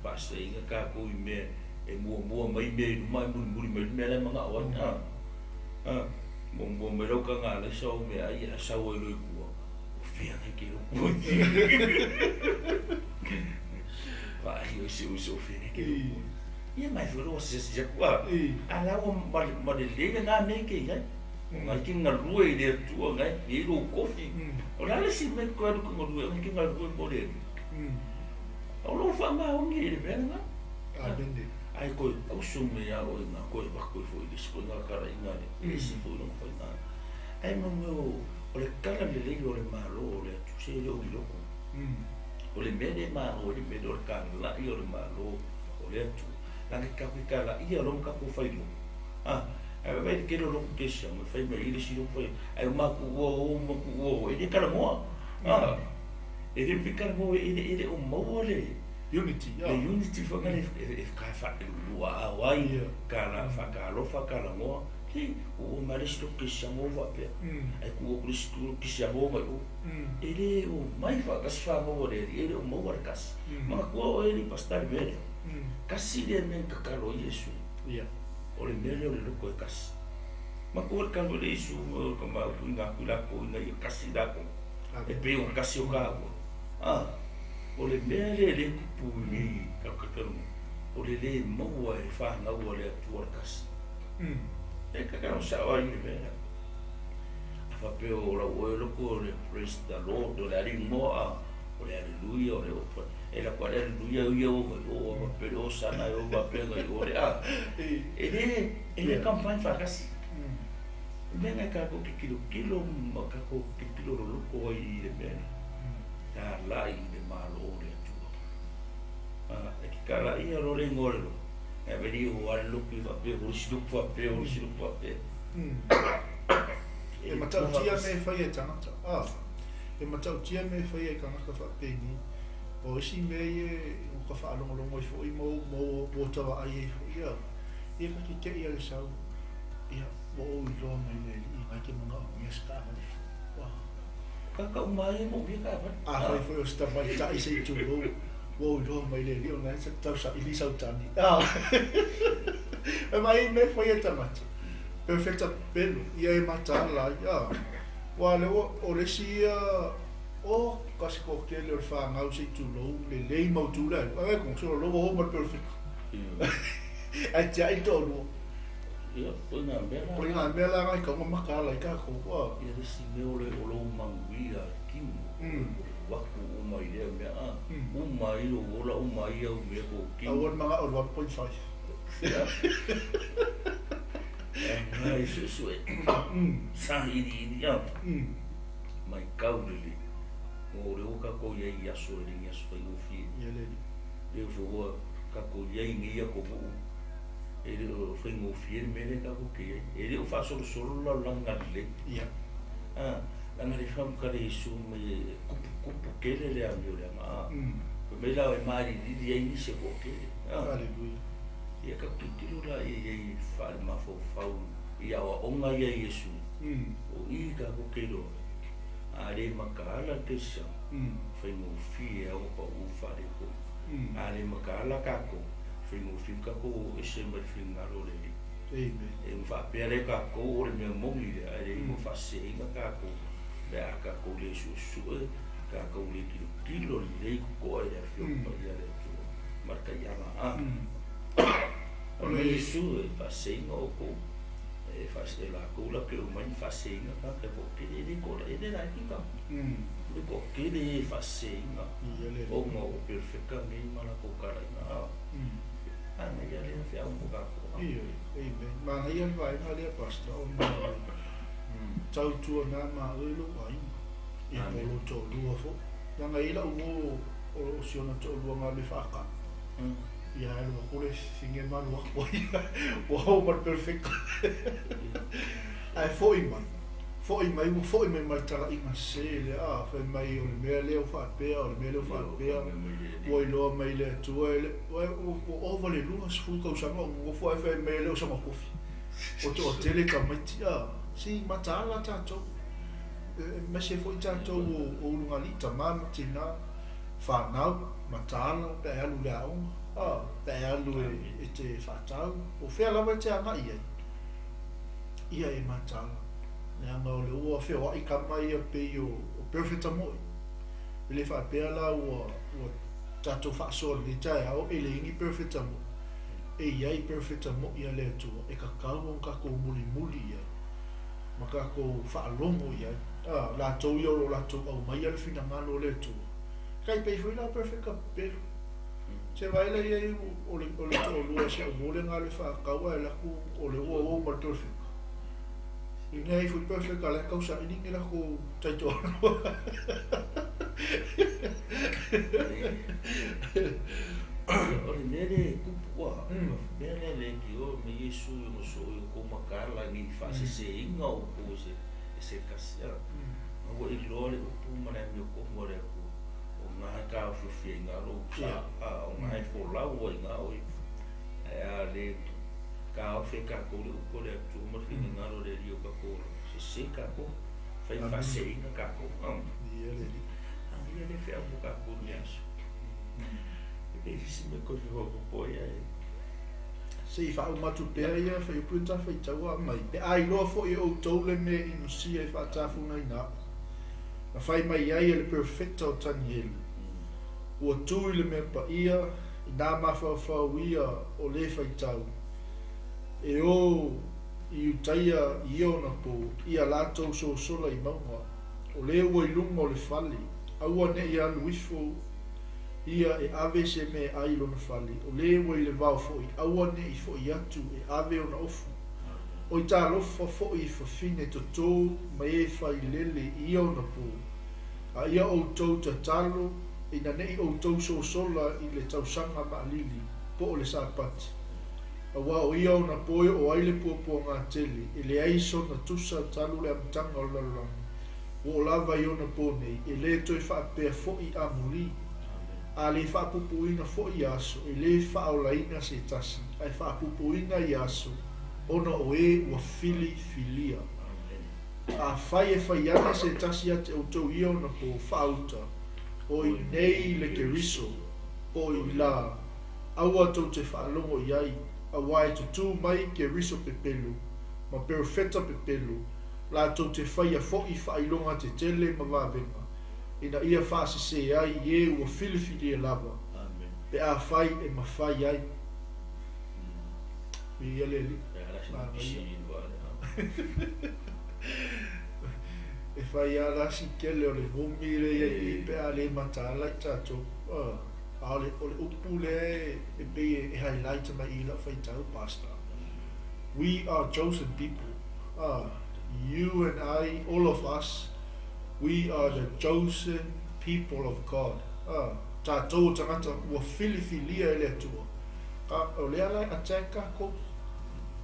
fa stay na ka ko I me e mua mai me le manga o mo me ro ka nga le so me ai sa o lo ku o fia ke o ku va io si uso fine ke ia mai fo se qua ala o ma de le na me ke ia ngai ki nga rua I le tua ngai I lo kofi o la le si me ko adu ko rua ngai ki nga rua mo le o lo fa ma o ngi le venga bende ai ko o sume ya o na ko ba ko fo I sko nga kara inga le si fo no fa na ai mo o le kala le le o le malo o le tu se le o lo ko o le mele ma o le mele o le kala la I o le malo o le tu la ke kala I o lo ka ko fa lo ai vai que lo que chama fai me ele se não foi aí uma ele cara mo ele fica mo ele o mole unity le unity foi que ele cai fa o ai cara fa cara mo que o mais do que chamou va pe aí o cristo que chamou vai ele o mais fa que fa mo ele o mo warkas mas o ele pastor velho casi de men que caro isso o le mele o le loko e kasi. Ma ko le kalo le isu ka ma nga kula ko nga I kasi da ko. E pe o kasi o ka ko. O le mele le kupu ni ka kakaru. O le mo e fa nga o le tu kasi. E ka ka sa o ni mele. Fa pe o la o loko le praise the Lord o le mo o le hallelujah o le o e la quale hallelujah o pero sana o va pega o le ele campagne fa kasi venga ka ko kilo ma ka ko kilo lo ko I le ben ta la I de malo le tu e ki kala I ro le ngolo e vedi o al lo ki va pe o si lo fa pe o si lo fa pe e matau tia me fai e tangata e matau tia me fai e kanga ka fa pe ni o si me o ka fa longo longo fo I mo tawa ai fo ia e ka ki te ia le sau ia o lo mai le I mai ke mga o mes ka ma ka mai mo bi ka ba fai fo sta mai ta I se tu o lo mai le o na se tau sa I sau tani e mai me fo ia tamata perfecta pelo ia e matala ia wa le o le si o kasi ko ke le fa ngau se tu lo le mau tu la ai con so lo ho mal perfect ai ja I to lo ia po na mela ngai ka ma ka la ka ko wa ia le si me o lo mangui a kim wa ku o mai le me o mai o la o mai o me ko kim a won mga o 1.5 ai su sa I ia mai kaulili o le o ka ko ia ia so le ia so I ofi ia le fo ka ko ia ngia ko bu ele o foi mo fiel me le ka ko ke ele o fa solo la langa le ia langa le fam ka le su me kupu ke le a mi le ma me la e mari di ai ni se ko ke aleluia ia ka tutilo la ia fa ma fo ia o nga ia Yesu o I ka ko ke lo ale makala ke sa foi mo fie o pa u fa le ko ale makala ka ko foi mo fi ka ko e se me fi ngalo le amen e fa pere ka ko o le me mo mi ale mo fa se ka ko be ka ko le su ka ko le kilo le ko e fi pa ia le tu marca ia o le su fa se no ko e fa se la ko la ke o mai fa se ka ko ke le ko le la ki ka le ko ke le fa se ia le o mo perfecta ni mala ko kara ana ia le fa un ka ko ia amen ma ia vai ma le pasta o ma tau tu na ma lo vai e polo to lu fo nga ila o siona to lu nga le fa ka ia lo ko le singe ma lo o ma perfect ai foi mai mai tala I ma se le foi mai o me le o fa pe o me le fa pe o lo mai le tu o vale lu as fu ko sa o foi me le o sa ma ko o to tele ka mai si matala tato me se foi tato o lunga li tamama tina fa na matala pe alu lao pe alu e te fa tau o fe la te anga ia e matala na ngo le o fe o I kamai pe o perfecta mo le fa pe la o tato fa so le tai o ele ngi perfecta mo e ia I perfecta mo ia le tu e ka ka ka ko muli ia maka ko whaalongo ia la tau ia o la tau au mai ala fina ngalo le tu kai pei fui la perfect pelo se vai la ia o le tau lua se o mole ngale whaakaua e laku o le ua o ma perfect Ina i fui perfect ala kau sa ini ngira ko taito Ore nere kupua, nere le ki o me Yesu no so o ko makala ni fase se inga o ko se kasia. O i lore o pu mana mi ko more ko. O nga ka fu fi nga ro sa o nga fo la o nga o a le ka o fe ka ko le tu mo fi nga ro le rio ka ko se ka ko fai fase inga ka ko. Ia le li. Ia le fe a mo ka ko ni aso. Se me coisa roupa poia se fa uma tu pe ia fa punta fa taua mai pe ai lo fo i o tole me in si e fa tafu na ina na fai mai ai le perfecto taniel o tu le me pa ia na ma fa ia o le fa tau e o i utaia i ona po ia lato so sola i maunga o le o i lungo le fali aua ne ia luifo ia e ave se me ai lona fali o le o i le vau foi aua ne i foi atu e ave ona ofu o i tā lofa foi fa fine to tō mai e fai lele i ona po a ia o tau ta talo i na nei o tau so sola i le tausanga ma lili po o le sāpati a wā o ia ona poe o ai le puapua ngā tele i le aiso na tusa talo le amtanga o lalanga o lava i ona po nei i le toi whaapea foi a muli a le whaapupuina fo i aso, e le whaolaina se tasi, ai whaapupuina i aso, ona o e ua fili filia. A whai e whai ane se tasi ate o tau ia ona po whaauta, o i nei le ke riso, o i la, aua tau te whaalongo i ai, a wai tutu mai ke riso pepelo, ma PEROFETA pepelo, la tau te whai a fo i whailonga te tele ma wawenga. Ina ia fase se ai ye ua filifili e lava. Amen. Pe a fai e mawhai ai. Mi ele li. E fai a rasi kele o le vumi le i pe a le matala i tato. A o le upu le e pe e highlight ma i la fai tau pasta. We are chosen people. You and I, all of us, we are the chosen people of God. Tātou tangata ua filifilia ele atua. O lea lai ateka ko.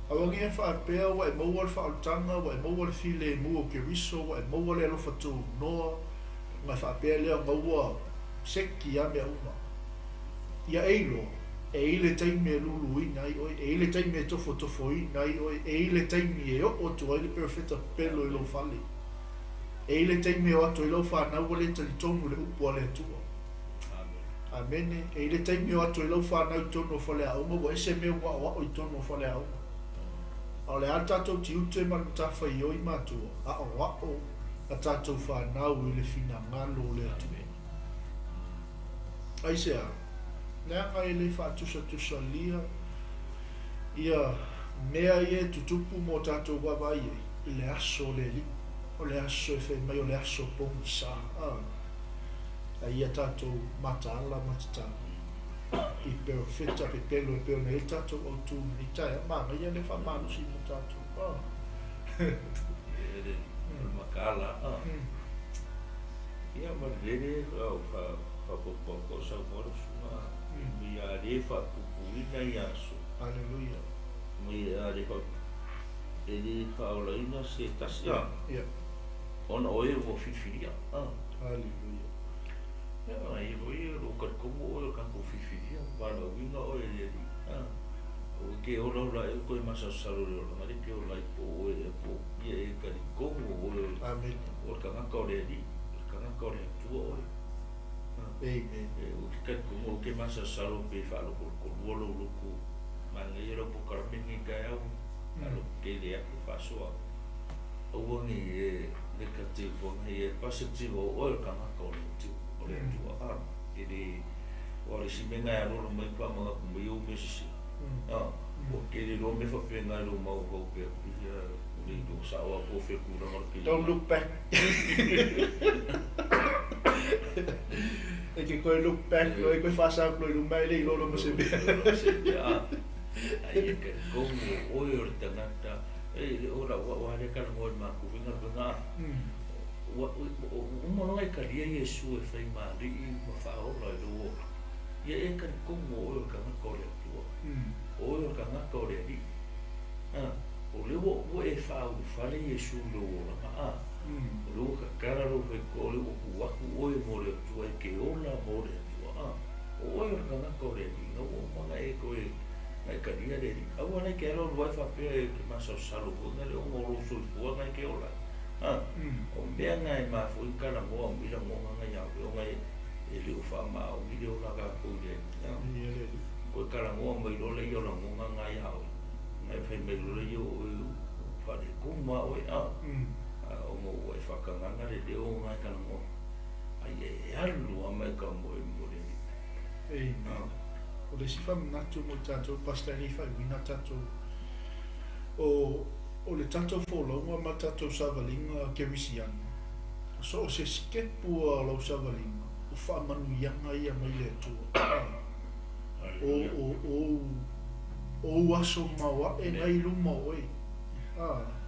Awangi e whaapea wa e maua le whaotanga, wa e maua le file e mua ke riso, wa e maua le alofa tu noa. Ngai whaapea lea maua seki a mea uma. Ia eilo, e ile taimi e lulu i nai oi, e ile taimi e tofo i nai oi, e ile taimi e o tu ai le PEROFETA pelo i lo fali. E ile taimi o atu i lau whanau le tali tonu le upu ale atua. Amene. E ile taimi o atu i lau whanau i tonu o whale auma, wa ese mea wa i tonu o whale auma. A le a tātou ti ute manu tawha i oi mātua, a o wao a tātou whanau i le whina ngalo le atua. Aisea, nea ngai le whaatusa lia, ia mea ie tutupu mo tātou wawai i le aso le li. O le aso e whai mai o le aso pongi sa. A ia tātou mataala matata. I PEROFETA PEPELO e peo nei tātou o tū ni tae. Mana ia le whamanu si mo tātou. Makala. Ia marere au whapopoko sa morosuma. Mi a le whapupuina i aso. Aleluia. Mi a le ele whaolaina se tasi. Ia. Ona oe o fifiria. Aleluia. Ia, ai roi o karkomo o kako fifiria. Wala winga o e leri. O ke o laura e koe masa sarore o ngari ke o lai po o e po. Ia e kari kongo o e. Amen. O kangaka o leri. O kangaka o rea tua o e. Amen. O ke karkomo o ke masa saro pe whalo ko luolo luku. Manga i ra po karamini kai au. Alo ke le aku whasoa. Awangi e le kate whangi e positive o e kangaka o le tua e le o le si menga e rolo mai pa mga kumai o mesisi Porque ele não me faz pegar no mau golpe. Ele não sabe a coisa que não marca. Don't look back. E que coi look back, e coi faz a coi no meio e não se vê. Aí que como o eu tangata, ora o hare kan ngoi ma ku vinga vinga. O mono e kalia Yesu e fai ma ri ma fa o lo. Ia e kan como o kan ko le tu. O kan ko le ri. O le o e fa o fa le Yesu lo ma lo ka kara lo fe ko le o wa o e mo le tu e ke o la mo le tu. O kan ko le ri no o ma e ko e ai kalia le ri. Au ana ke lo vai fa pe ke ma so salo ko na le o mo lo so ko na ke o la. O mea ngai ma fu kana mo mi la mo ngai ya o ngai e le fa ma o mi le o la ka ko le. Ko kana mo mo lo le yo la mo ngai ya o. Ngai fe me lo le yo fa de ko ma o o mo o fa ka nga le o ngai kana mo. Ai e alu a me ka mo mo le. Ei. O le sifa mnatu mo tato pastari fa wina tato o le tato folonga ma tato savalinga kerisiana. So se skepua lo savalinga. O fa manuianga ia mai le tua. O aso mawa e ngai luma oi.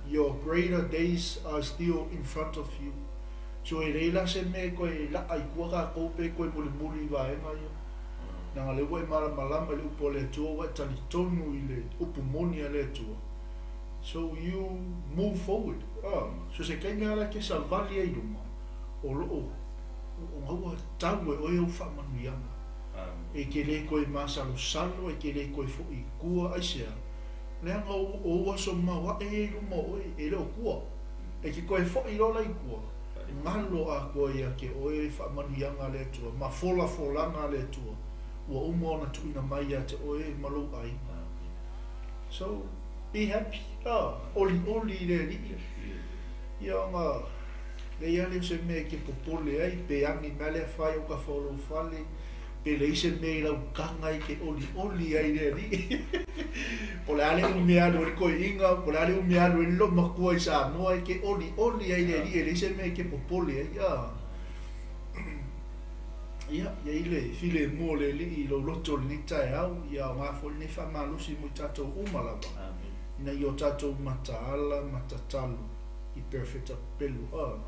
Your greater days are still in front of you. So e reila se me koe la ai kua ka koupe koe muli vaenga ia. Nanga le wai malama le upo le tua wai tali tonu i le upu moni a le tua. So you move forward. So se kai ngara ke sa vali ai luma. O loo. O ngaua tau e oi au whamanuianga. E ke le koe masalo salo, e ke le koe fo i kua aisea. Leanga o aso mawa e luma oi, e leo kua. E ke koe fo i rola i kua. Ngalo a koe ia ke oi whamanuianga le tua. Ma folanga le tua. Ua umo na tuina mai a te oe malo ai. So, be happy. Oli le li. Ia nga, le iale se me ke popole ai, pe angi mele fai o ka folo fale, pe le ise me lau kangai ke oli ai le li. Po le ale umeado e koe inga, po le ale umeado e lo makua i sa moa ke oli ai le li, e le ise me ke popole ai. Ia ile file mo le li I lo loto ni tai au ia ma fo ni fa malusi mo tato umala ba. Ina yo tato mataala matatalu I PEROFETA PEPELO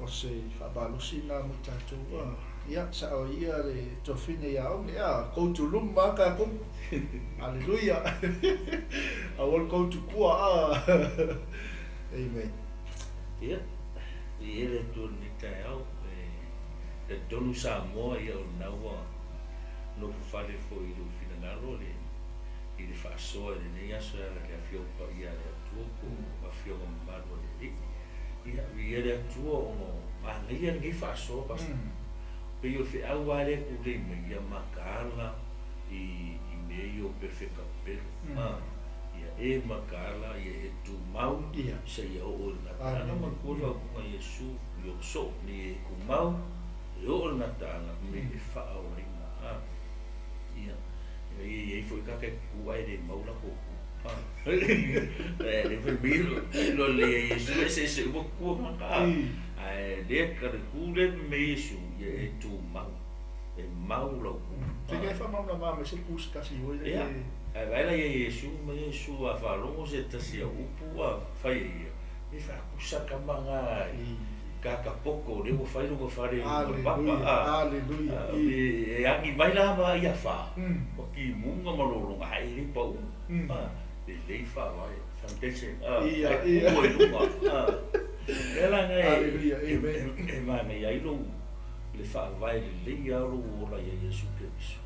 o se fa balusi na mo tato ia sa o ia le to fine ia o ia ko tu lumba ka ko haleluya I will go to kua amen ia ile tu ni tai au e tonu sa moa ia o naua no fale foi do finangalo le I le fasoa le nei aso era ke afio pa ia le atua ko afio ma maro le ia le atua o no ma ia ngi fasoa pas pe io fe au ale ku le me ia makala I meio perfeita pelo ia e makala ia tu mau se ia o na ma ko lo ma Yesu yo so ni ku mau yo na tanga me fa o ringa ia foi ka ke ku ai de maula ko le foi mil lo le se bo ku ma ka ai de ka ku le me su ye tu mau e maula ku se ke fa maula ma me se ku ska si o ia ai vai la ye su a fa lo se ta si o pu a fa ia e fa ku sa ka manga kaka poko le mo fai no fare papa aleluya e angi mai la ma ia fa o ki munga malolo ai le pau le fa vai fantese ia ela ngai aleluya amen e ma me ai lo le fa vai le ia ro la ia Yesu Cristo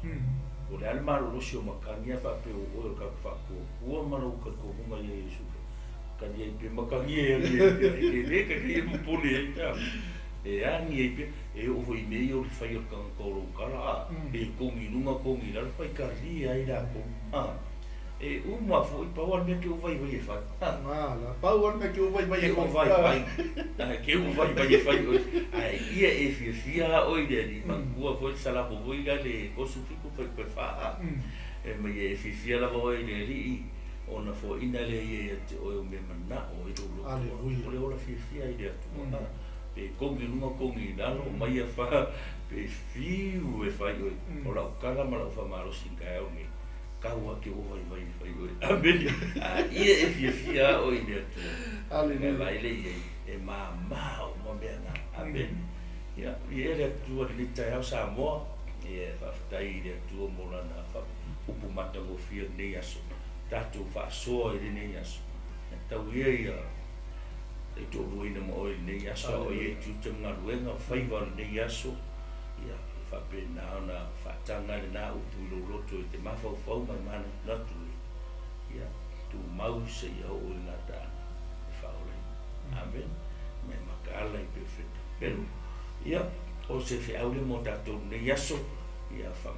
o le alma lo sio makania fa pe o ka fa ko o ma lo ka ko munga Yesu kan ye pe makangie le ka ke mo pole e ani e o foi meio le fai o kan ko kala e ko minunga ko mira fai ka ri ai la ko e uma foi pa o me que o vai fa la pa o me que o vai que o vai fai ai ia e fia o ide di man ko foi sala bo go igale ko su fico foi fa e mai e fifia la voi le ri ona fo ina le e te o me mana o i lo Aleluia. o le ola fifia i le tu pe kongi numa kongi nalo mai fa pe fiu e fai o la kala mala fa malo singa o ni kaua ke o vai o amen ia e fifia o i le tu Aleluia. vai le e mama o mo me na amen ia ia le tu le tai au sa mo ia fa tai le tu mo la na fa upu mata go fia nei aso tatu fa so i nei aso tau ia e to ruina mo i nei aso o ia tu te nga ruenga fai va nei aso ia fa pe na fa tanga na upu lo roto i te mafa fau mai mana na tu ia tu mau se ia o na ta fa o amen me makala i perfecto pero ia o se fe au le mo tatu nei aso ia fa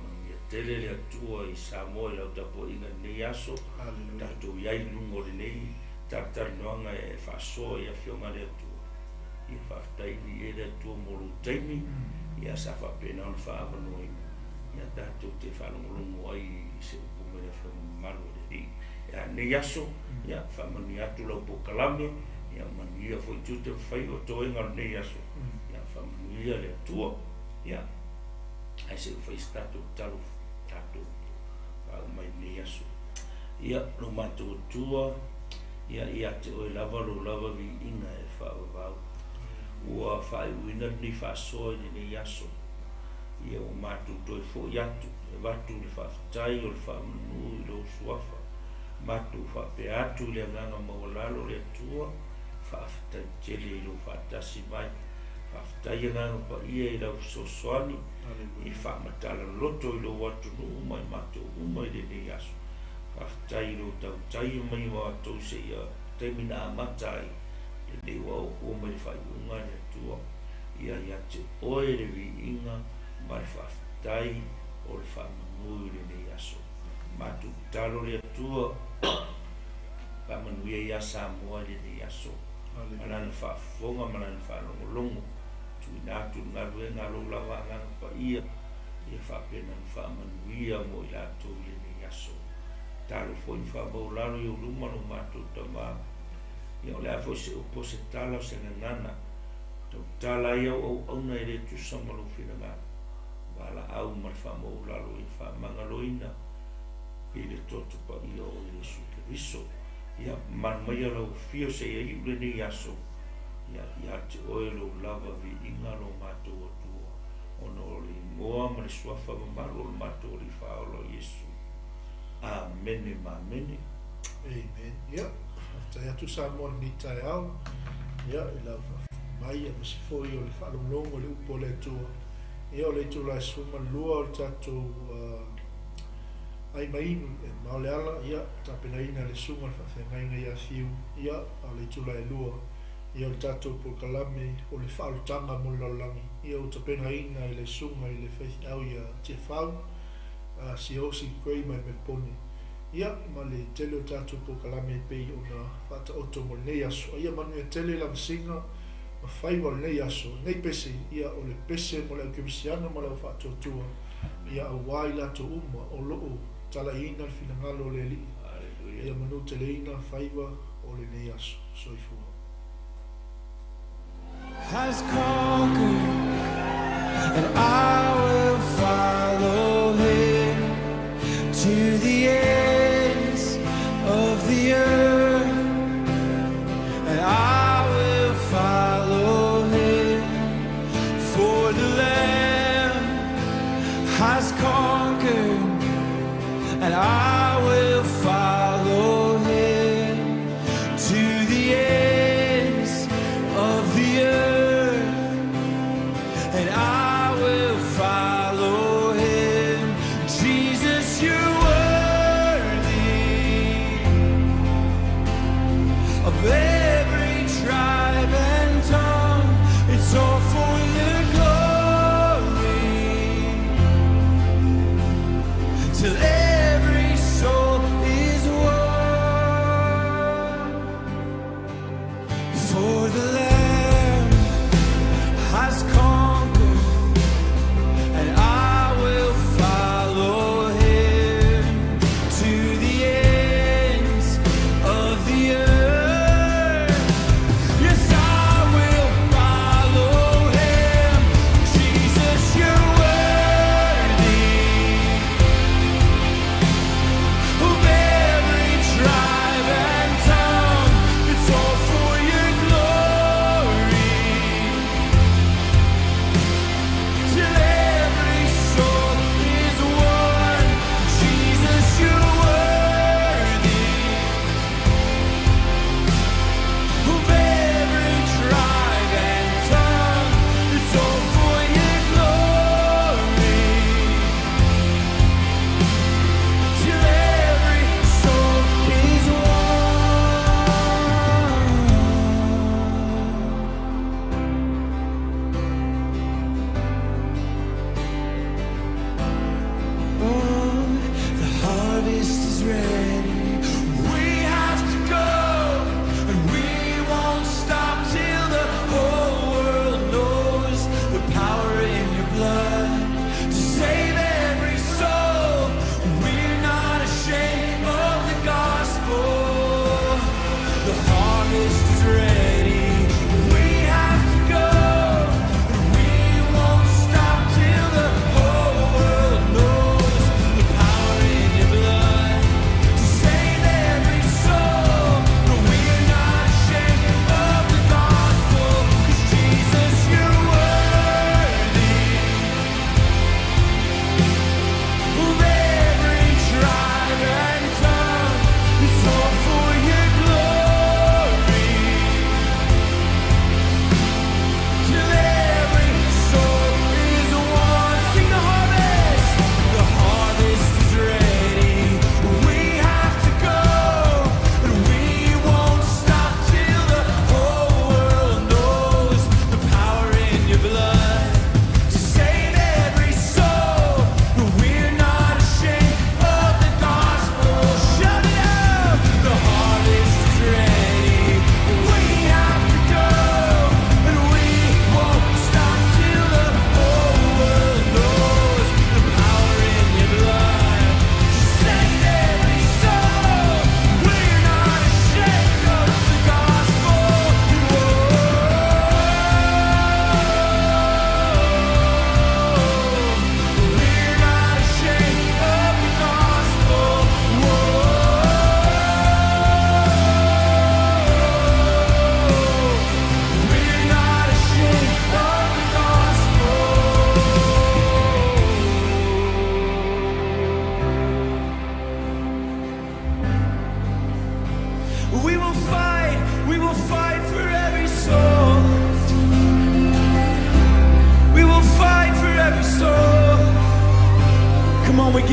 tele le atua i Samoa lau tapo inga nei aso tatu iai lungo le nei tatar noanga e whasoa ia whionga le atua ia whaftaini e le atua molu taimi ia sa whapena on whaamano ia tatu te whanongolongo ai se upunga le whamalo le ri ia nei aso ia whamani atu lau pokalame ia mania foi tute whai o toenga nei aso ia whamani ia le atua ia ai se fai statu talu tatu au mai nei aso ia no matou tua ia te o lava vi inga e whaavau ua whai uina ni whasoa ni nei aso ia o matou toi fo iatu e watu le whaafitai o le whaamanu i lo suafa matou whape atu le nganga mawalalo le atua whaafitai tele i lo whaatasi mai whaafitai nganga pa ia i lau sosoani i whaamatala loto i lo watu no umai matou umai le nei aso whaafitai lo tau tai mai wa tau se ia temina amatai le nei wa o umai whai unga le atua ia te oe le vi inga mai whaafitai o le whaamanu le nei aso matou talo le atua whaamanu ia Samoa le nei aso malana whaafonga malana whaanongolongo tuinatu ngalue ngalo lawa nganga pa ia whapena whaamanuia mo i lato le nei aso talo foi whaamaularo i uluma no matou tama ia o le afo se upo se tala o se ngana tau tala ia o auna i le tusama lo whiranga wala au mar whaamaularo i whaamangaloina i le toto pa ia o i le sukeriso ia manmaia lau fio se ia i ule nei aso ia te oelo lava vi inga lo matou atua ono o le moa ma le suafa mamalo o le matou o le whaolo Iesu amene mamene Amen. Ia, tai atu Samoa ni tai au ia i lava mai a masi foi o le whaalonglongo le upo le atua ia o le tula e suma lua o le tatou ai mainu e maole ala ia tapenaina le sunga le whawhengainga ia fiu ia a le tula e lua ia o le tatou pokalame o le whaalutanga mo laulangi ia o tapenaina i le sunga i le whaithi au ia te whau si osi kwei mai me poni ia ma le tele o tatou pokalame pei o na whata oto mo nei aso ia manu e tele la msinga ma whaiwa nei aso nei pese ia o le pese mo le ukemisiana mo le whatotua ia a wai lato uma o loo tala ina le finangalo le li ia manu tele ina whaiwa o le nei aso soifua has conquered, and I will follow him to the ends of the earth, and I will follow him, for the Lamb has conquered, and I will follow him to the ends of the earth, and I will follow him. Jesus, you're worthy of every tribe and tongue. It's all for your glory, till every soul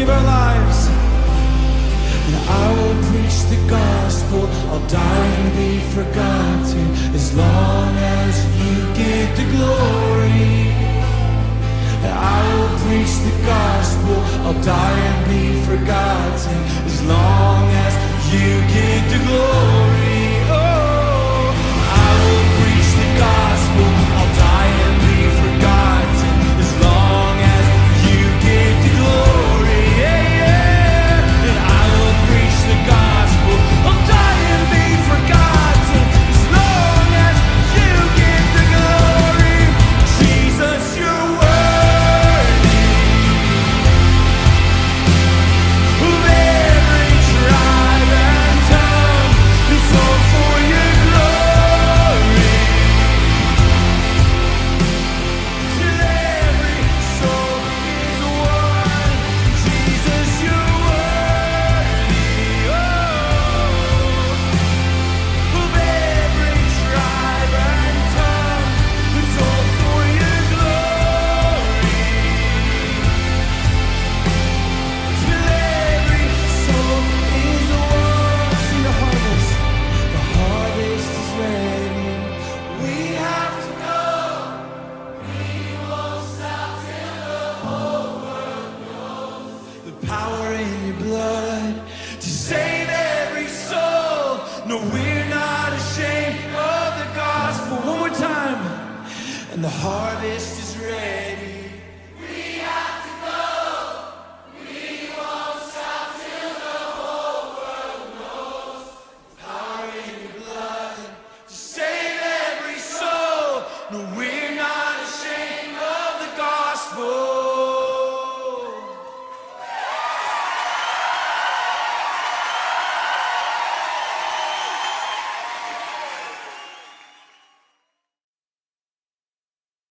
give our lives. And I will preach the gospel. I'll die and be forgotten as long as you get the glory. And I will preach the gospel. I'll die and be forgotten as long as you get the glory. Oh, I will preach the gospel. I'll die and be forgotten as long as you get the glory. Yeah, yeah. And I will preach the gospel. I'll die and be forgotten as long as you get the glory. Jesus, you're worthy of every tribe and tongue. It's all for your glory. Till every soul is one. Jesus, you're worthy, of every tribe and tongue. It's all for your glory. Till every soul is one. See the harvest. The harvest is ready. We have to go. We won't stop till the whole world knows the power in your blood to save every soul. No, we're not ashamed of the gospel. One more time. And the harvest is